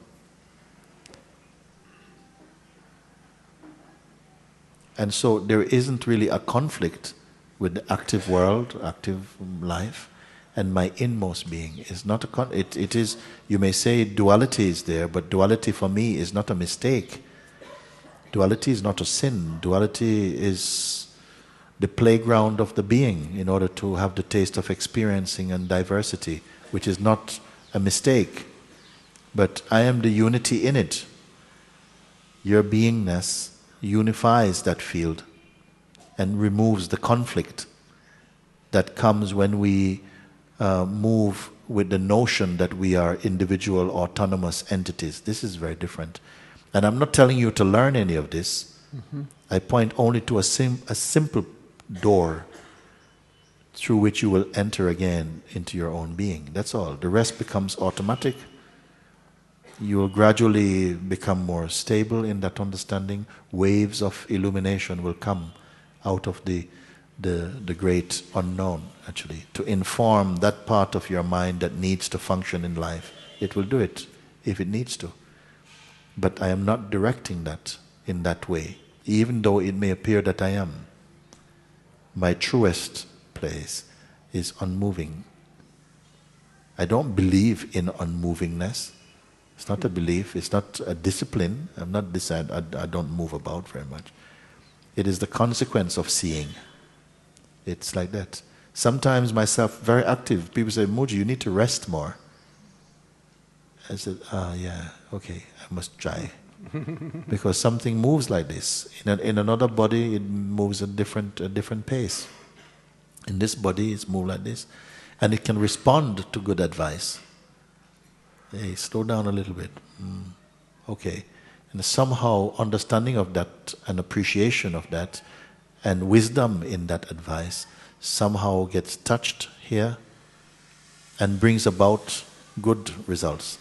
A: And so there isn't really a conflict with the active world, active life, and my inmost being. It's not a it is, you may say duality is there, but duality for me is not a mistake. Duality is not a sin. Duality is the playground of the being in order to have the taste of experiencing and diversity, which is not a mistake. But I am the unity in it. Your beingness unifies that field and removes the conflict that comes when we move with the notion that we are individual autonomous entities. This is very different. And I'm not telling you to learn any of this. Mm-hmm. I point only to a simple door through which you will enter again into your own being. That's all. The rest becomes automatic. You will gradually become more stable in that understanding. Waves of illumination will come out of the great unknown, actually, to inform that part of your mind that needs to function in life. It will do it if it needs to. But I am not directing that in that way, even though it may appear that I am. My truest place is unmoving. I don't believe in unmovingness. It's not a belief, it's not a discipline. I'm not I don't move about very much. It is the consequence of seeing. It's like that. Sometimes myself, very active, people say, Mooji, you need to rest more. I said, yeah, okay, I must try. Because something moves like this. In another body, it moves at a different pace. In this body, it's moved like this. And it can respond to good advice. Hey, slow down a little bit. Okay. And somehow understanding of that and appreciation of that and wisdom in that advice somehow gets touched here and brings about good results.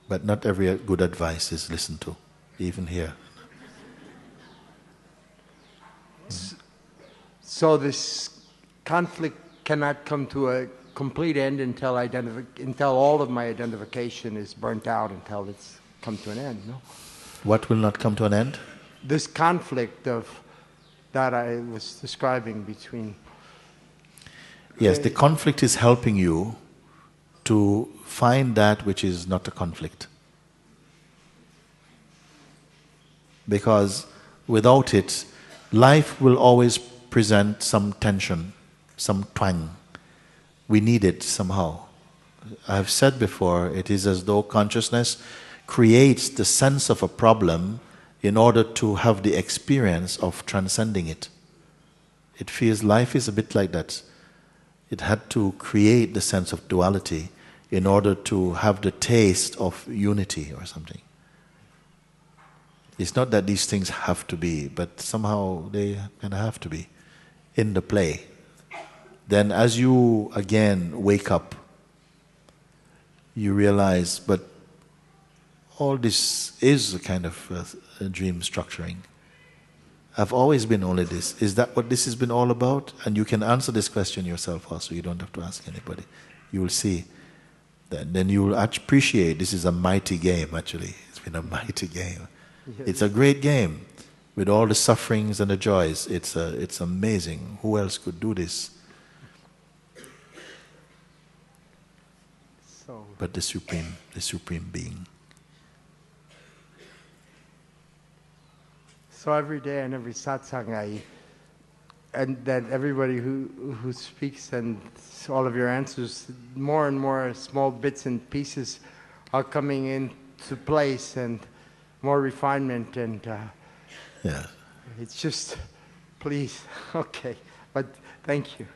A: But not every good advice is listened to, even here.
F: So this conflict cannot come to a complete end until all of my identification is burnt out, until it's come to an end, no?
A: What will not come to an end?
F: This conflict that I was describing between...
A: Yes, the conflict is helping you to find that which is not a conflict. Because without it, life will always present some tension, some twang. We need it somehow. I have said before, it is as though consciousness creates the sense of a problem in order to have the experience of transcending it. It feels life is a bit like that. It had to create the sense of duality in order to have the taste of unity or something. It's not that these things have to be, but somehow they kind of have to be in the play. Then as you again wake up, you realize, but all this is a kind of a dream structuring. I've always been only this. Is that what this has been all about? And you can answer this question yourself also. You don't have to ask anybody. You will see that. Then you will appreciate this is a mighty game, actually. It's been a mighty game.
F: Yes.
A: It's a great game. With all the sufferings and the joys, it's amazing. Who else could do this?
F: So,
A: But the Supreme Being.
F: so every day and every satsang, and that everybody who speaks and all of your answers, more and more small bits and pieces are coming into place, and more refinement, and
A: Yeah.
F: it's just, please, okay. But thank you.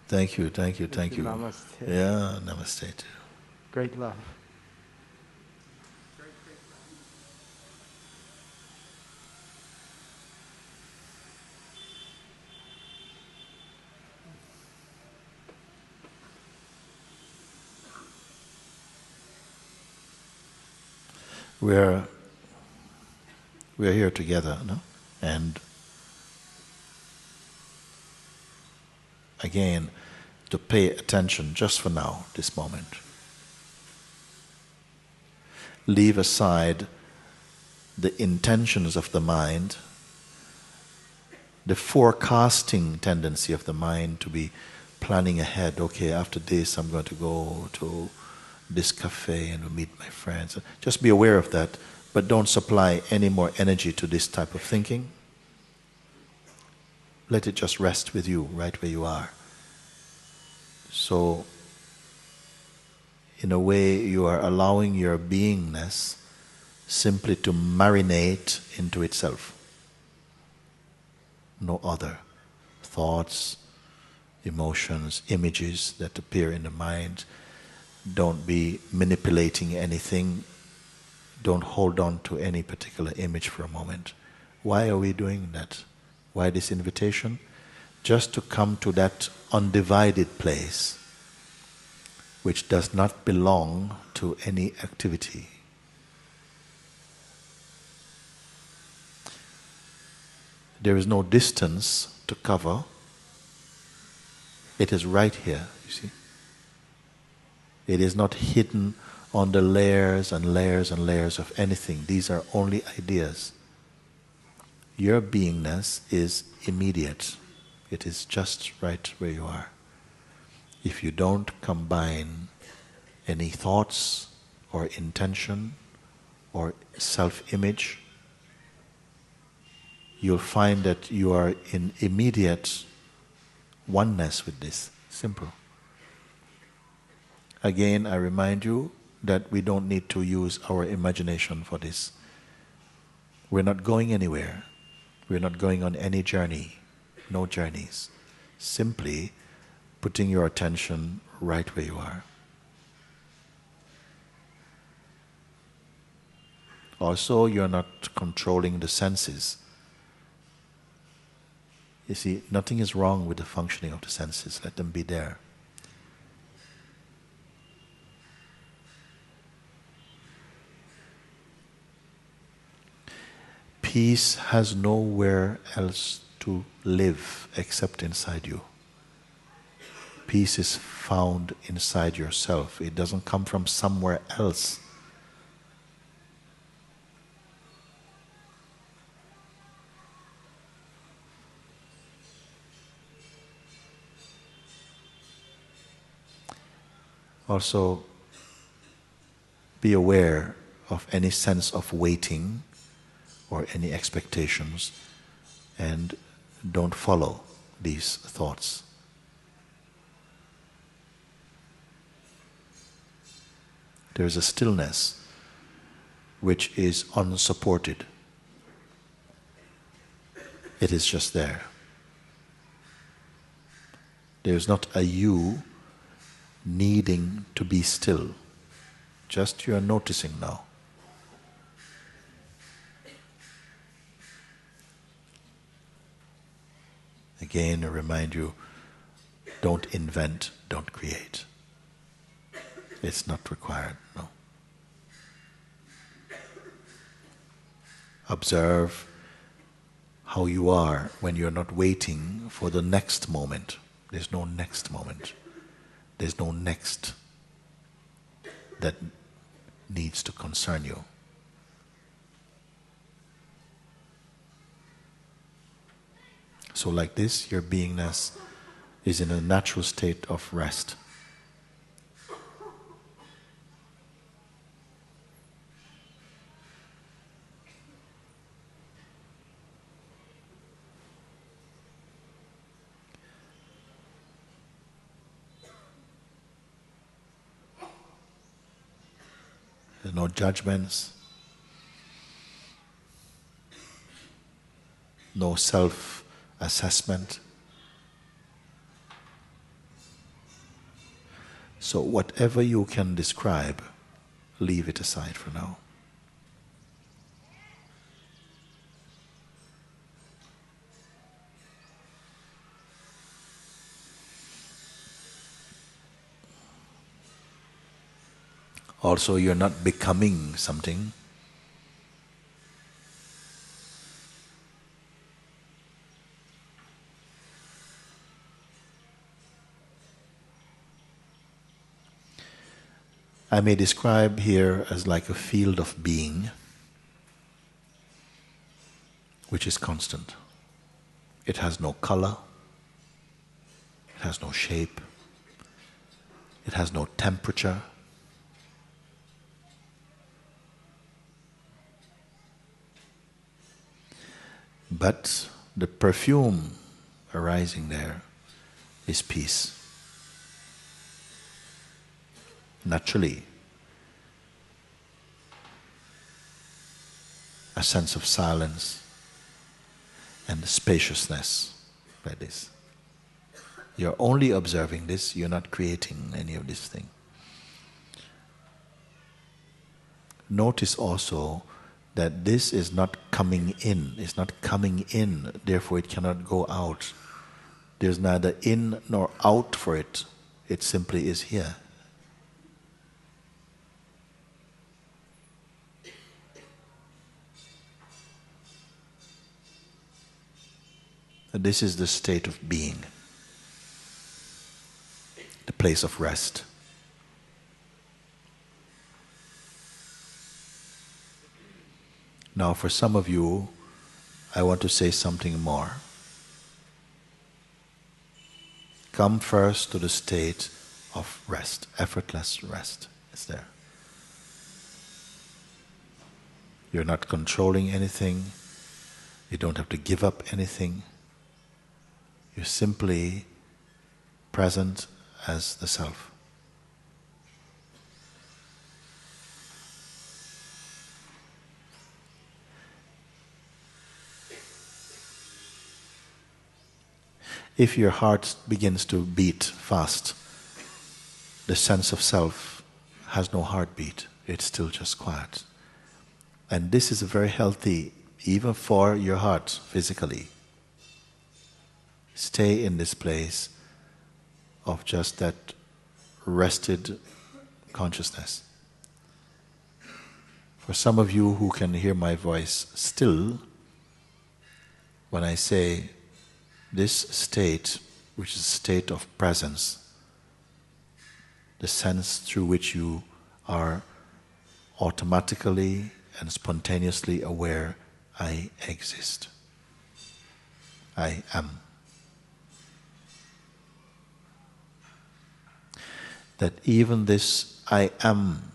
A: Thank you.
F: Namaste.
A: Yeah, namaste too.
F: Great love.
A: We're here together, no? And again, to pay attention just for now, this moment. Leave aside the intentions of the mind, the forecasting tendency of the mind to be planning ahead. Okay, after this I'm going to go to this cafe and meet my friends. Just be aware of that, but don't supply any more energy to this type of thinking. Let it just rest with you, right where you are. So, in a way, you are allowing your beingness simply to marinate into itself. No other thoughts, emotions, images that appear in the mind. Don't be manipulating anything. Don't hold on to any particular image for a moment. Why are we doing that? Why this invitation? Just to come to that undivided place which does not belong to any activity. There is no distance to cover. It is right here, you see. It is not hidden on the layers and layers and layers of anything. These are only ideas. Your beingness is immediate. It is just right where you are. If you don't combine any thoughts or intention or self-image, you'll find that you are in immediate oneness with this. Simple. Again, I remind you that we don't need to use our imagination for this. We're not going anywhere. We're not going on any journey. No journeys. Simply putting your attention right where you are. Also, you're not controlling the senses. You see, nothing is wrong with the functioning of the senses. Let them be there. Peace has nowhere else to live except inside you. Peace is found inside yourself. It doesn't come from somewhere else. Also, be aware of any sense of waiting or any expectations, and don't follow these thoughts. There is a stillness which is unsupported. It is just there. There is not a you needing to be still. Just you are noticing now. Again, I remind you, don't invent, don't create. It's not required, no. Observe how you are when you're not waiting for the next moment. There's no next moment. There's no next that needs to concern you. So like this, your beingness is in a natural state of rest. There's no judgments, no self-assessment. So whatever you can describe, leave it aside for now. Also, you're not becoming something. I may describe here as like a field of being, which is constant. It has no color, it has no shape, it has no temperature. But the perfume arising there is peace. Naturally, a sense of silence and spaciousness like this. You're only observing this, you're not creating any of this thing. Notice also that this is not coming in, it's not coming in, therefore it cannot go out. There's neither in nor out for it, it simply is here. This is the state of being, the place of rest. Now for some of you, I want to say something more. Come first to the state of rest, effortless rest. It's there. You're not controlling anything. You don't have to give up anything. You're simply present as the self. If your heart begins to beat fast, the sense of self has no heartbeat. It's still just quiet. And this is very healthy, even for your heart, physically. Stay in this place of just that rested consciousness. For some of you who can hear my voice still, when I say this state, which is a state of presence, the sense through which you are automatically and spontaneously aware, I exist. I am. That even this I am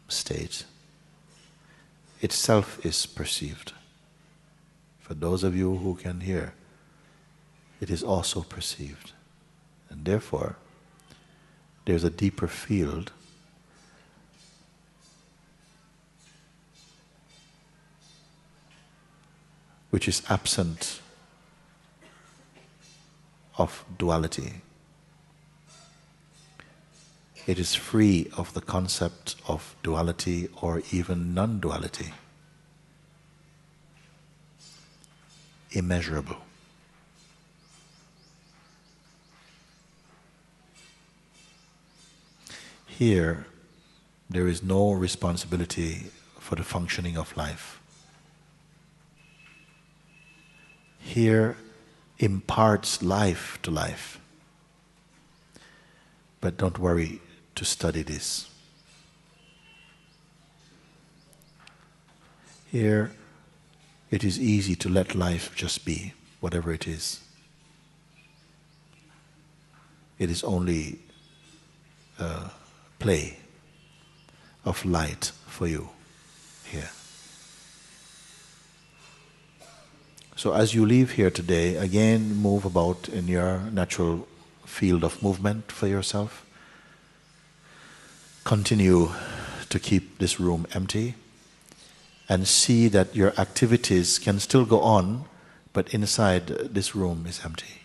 A: state itself is perceived. For those of you who can hear, it is also perceived. And therefore, there's a deeper field which is absent of duality. It is free of the concept of duality or even non-duality. Immeasurable. Here, there is no responsibility for the functioning of life. Here imparts life to life. But don't worry to study this. Here, it is easy to let life just be, whatever it is. It is only play of light for you here. So as you leave here today, again move about in your natural field of movement for yourself. Continue to keep this room empty and see that your activities can still go on, but inside this room is empty.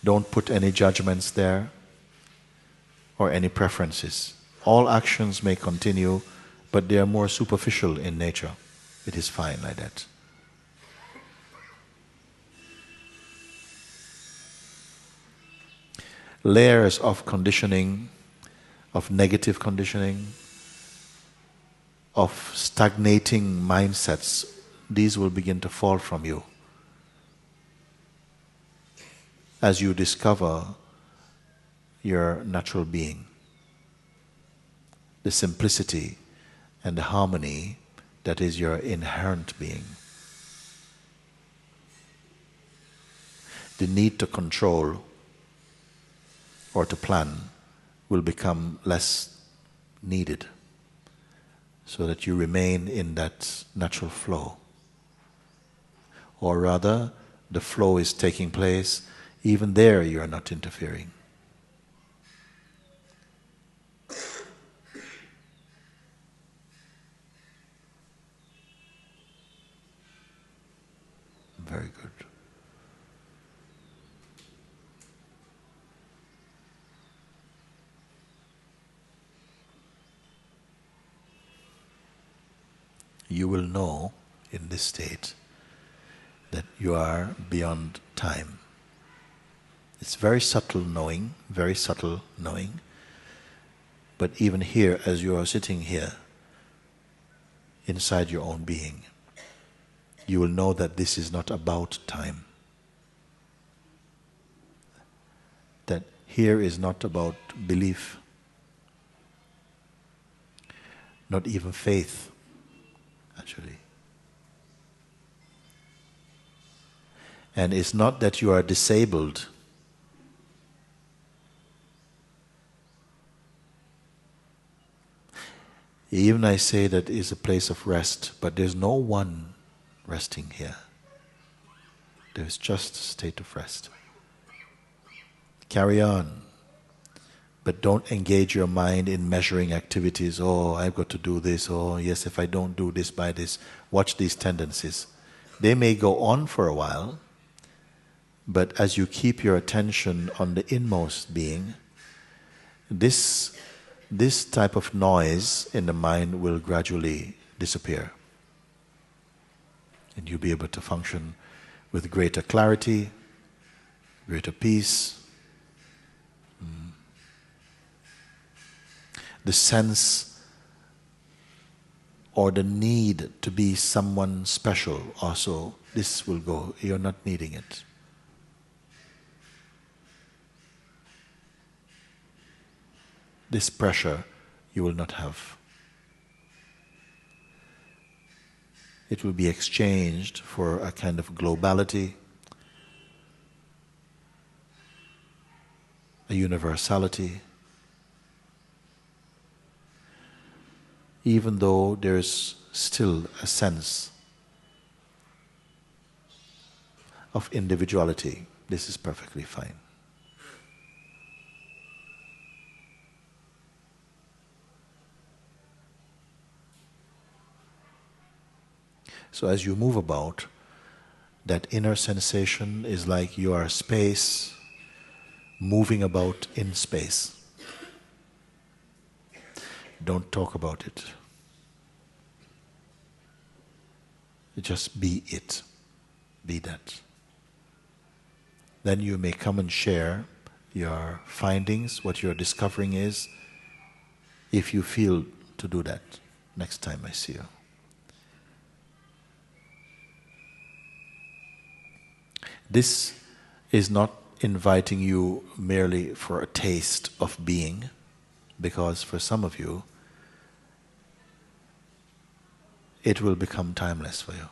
A: Don't put any judgments there or any preferences. All actions may continue, but they are more superficial in nature. It is fine like that. Layers of conditioning, of negative conditioning, of stagnating mindsets, these will begin to fall from you as you discover your natural being, the simplicity and the harmony that is your inherent being. The need to control or to plan will become less needed, so that you remain in that natural flow. Or rather, the flow is taking place, even there you are not interfering. Very good. You will know in this state that you are beyond time. It's very subtle knowing, but even here, as you are sitting here, inside your own being, you will know that this is not about time. That here is not about belief, not even faith, actually. And it's not that you are disabled. Even I say that is a place of rest, but there's no one resting here. There's just a state of rest. Carry on, but don't engage your mind in measuring activities. Oh, I've got to do this. Oh, yes, if I don't do this by this. Watch these tendencies. They may go on for a while, but as you keep your attention on the inmost being, this type of noise in the mind will gradually disappear. And you'll be able to function with greater clarity, greater peace. The sense or the need to be someone special also, this will go. You're not needing it. This pressure you will not have. It will be exchanged for a kind of globality, a universality, even though there's still a sense of individuality. This is perfectly fine. So as you move about, that inner sensation is like you are space moving about in space. Don't talk about it. Just be it. Be that. Then you may come and share your findings, what your discovering is, if you feel to do that next time I see you. This is not inviting you merely for a taste of being, because for some of you, it will become timeless for you.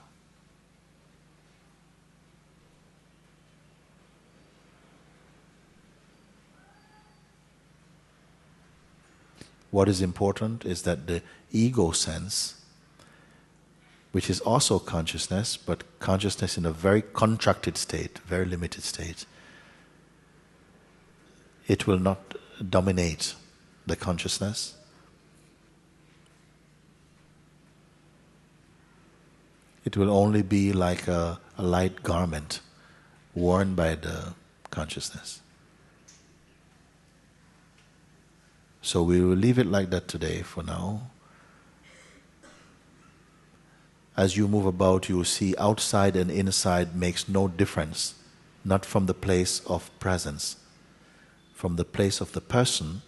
A: What is important is that the ego sense, which is also consciousness, but consciousness in a very contracted state, very limited state, it will not dominate the consciousness. It will only be like a light garment worn by the consciousness. So we will leave it like that today for now. As you move about, you will see outside and inside makes no difference, not from the place of presence. From the place of the person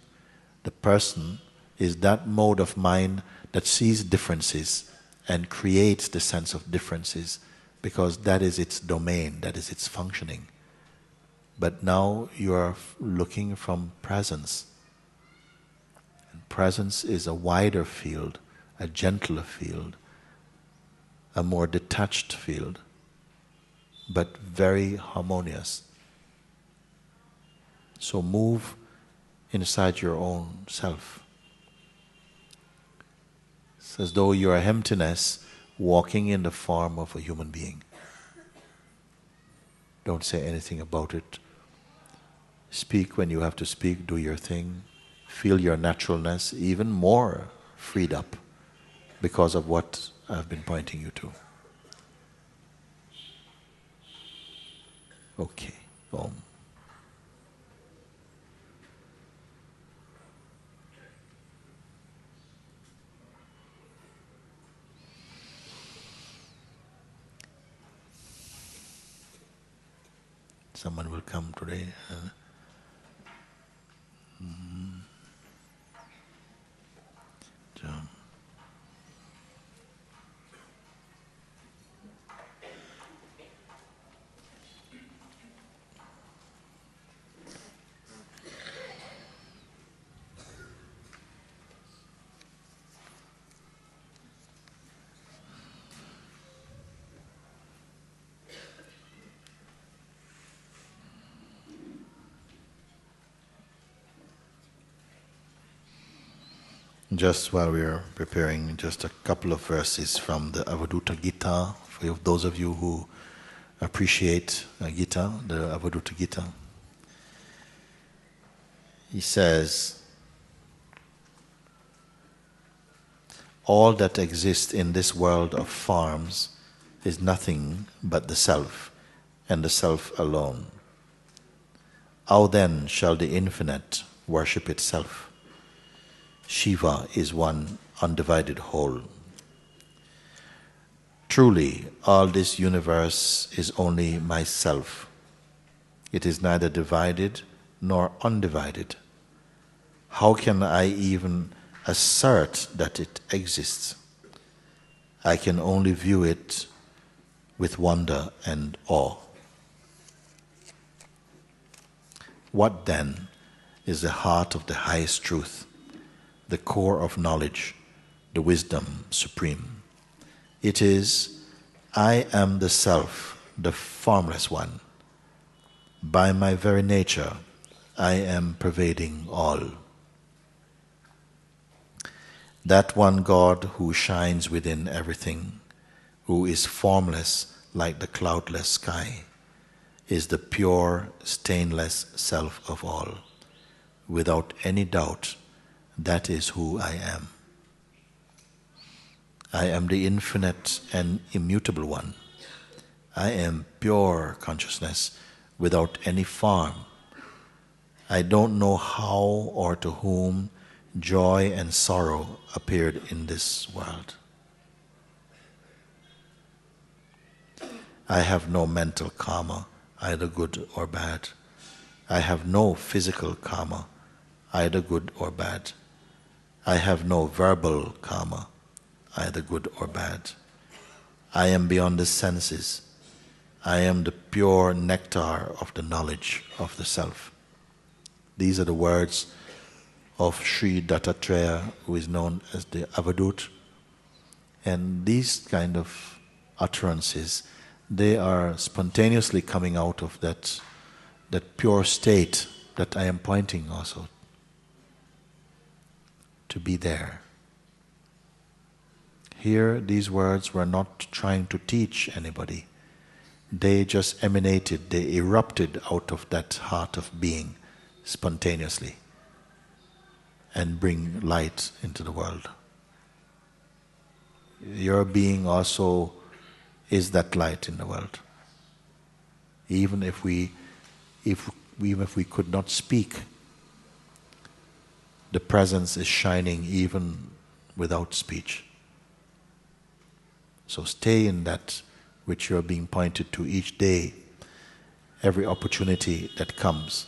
A: is that mode of mind that sees differences and creates the sense of differences, because that is its domain, that is its functioning. But now you are looking from presence. And presence is a wider field, a gentler field, a more detached field, but very harmonious. So move inside your own self. It's as though you are emptiness walking in the form of a human being. Don't say anything about it. Speak when you have to speak, do your thing. Feel your naturalness even more freed up because of what I've been pointing you to. Okay. Om. Someone will come today. John. Just while we are preparing, just a couple of verses from the Avadhuta Gita, for those of you who appreciate Gita, the Avadhuta Gita. He says, all that exists in this world of forms is nothing but the self, and the self alone. How then shall the infinite worship itself? Shiva is one undivided whole. Truly, all this universe is only myself. It is neither divided nor undivided. How can I even assert that it exists? I can only view it with wonder and awe. What then is the heart of the highest truth, the core of knowledge, the wisdom supreme? It is, I am the self, the formless one. By my very nature, I am pervading all. That one God who shines within everything, who is formless like the cloudless sky, is the pure, stainless self of all. Without any doubt, that is who I am. I am the infinite and immutable one. I am pure consciousness without any form. I don't know how or to whom joy and sorrow appeared in this world. I have no mental karma, either good or bad. I have no physical karma, either good or bad. I have no verbal karma, either good or bad. I am beyond the senses. I am the pure nectar of the knowledge of the self. These are the words of Sri Dattatreya, who is known as the Avadhut. And these kind of utterances, they are spontaneously coming out of that pure state that I am pointing also to be there. Here, these words were not trying to teach anybody. They just emanated, they erupted out of that heart of being spontaneously and bring light into the world. Your being also is that light in the world. Even if we could not speak, the presence is shining even without speech. So stay in that which you are being pointed to each day. Every opportunity that comes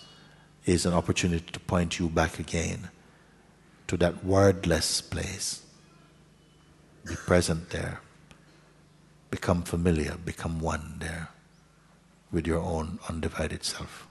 A: is an opportunity to point you back again to that wordless place. Be present there. Become familiar, become one there with your own undivided self.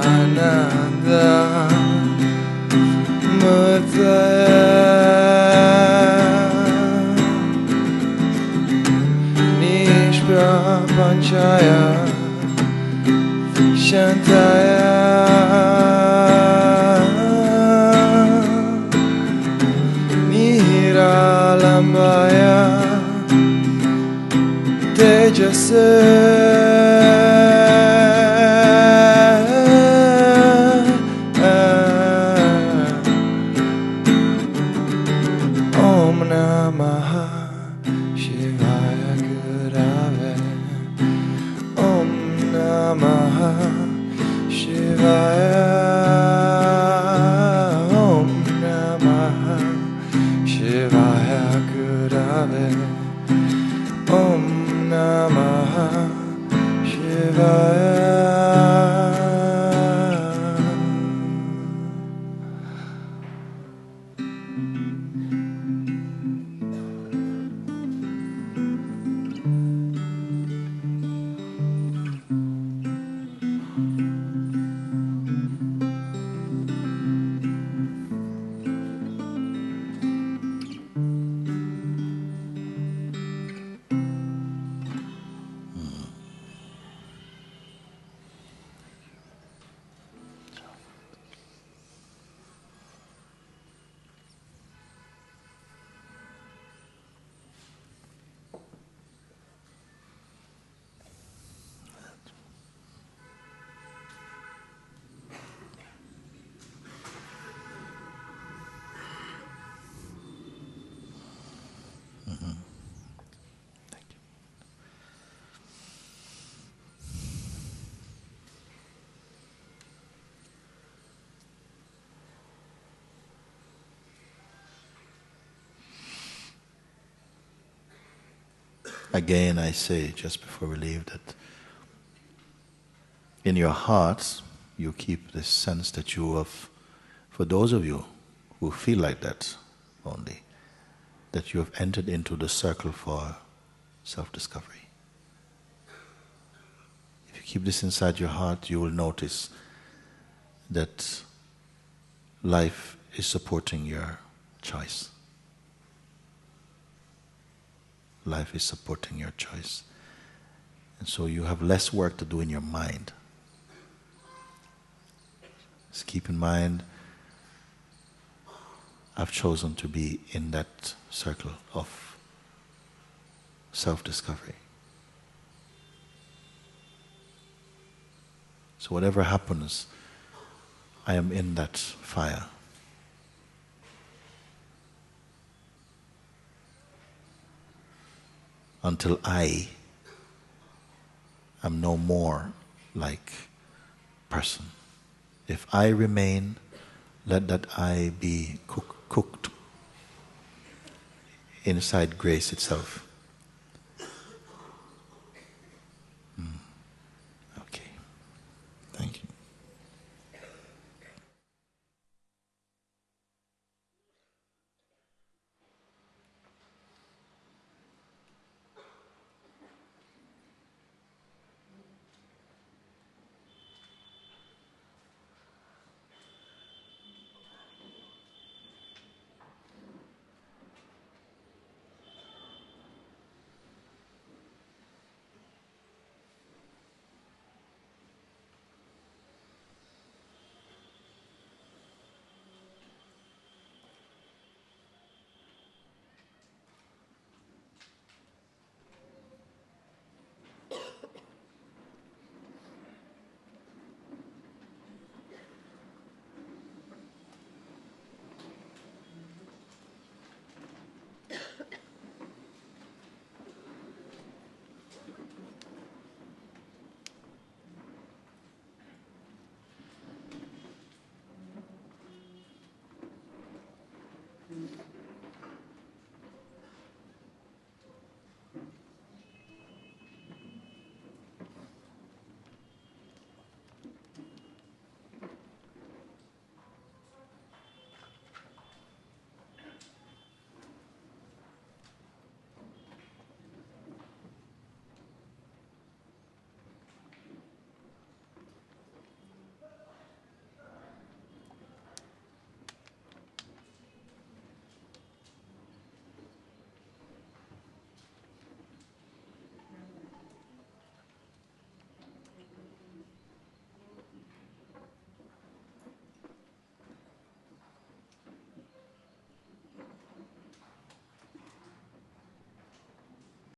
G: Satchitananda Murtaya Nishprapanchaya Shantaya Niralambaya Tejase
A: again I say, just before we leave, that in your hearts you keep this sense that you have, for those of you who feel like that only, that you have entered into the circle for self-discovery. If you keep this inside your heart, you will notice that life is supporting your choice. Life is supporting your choice. And so you have less work to do in your mind. Just keep in mind, I've chosen to be in that circle of self-discovery. So whatever happens, I am in that fire. Until I am no more like person. If I remain, let that I be cooked inside grace itself.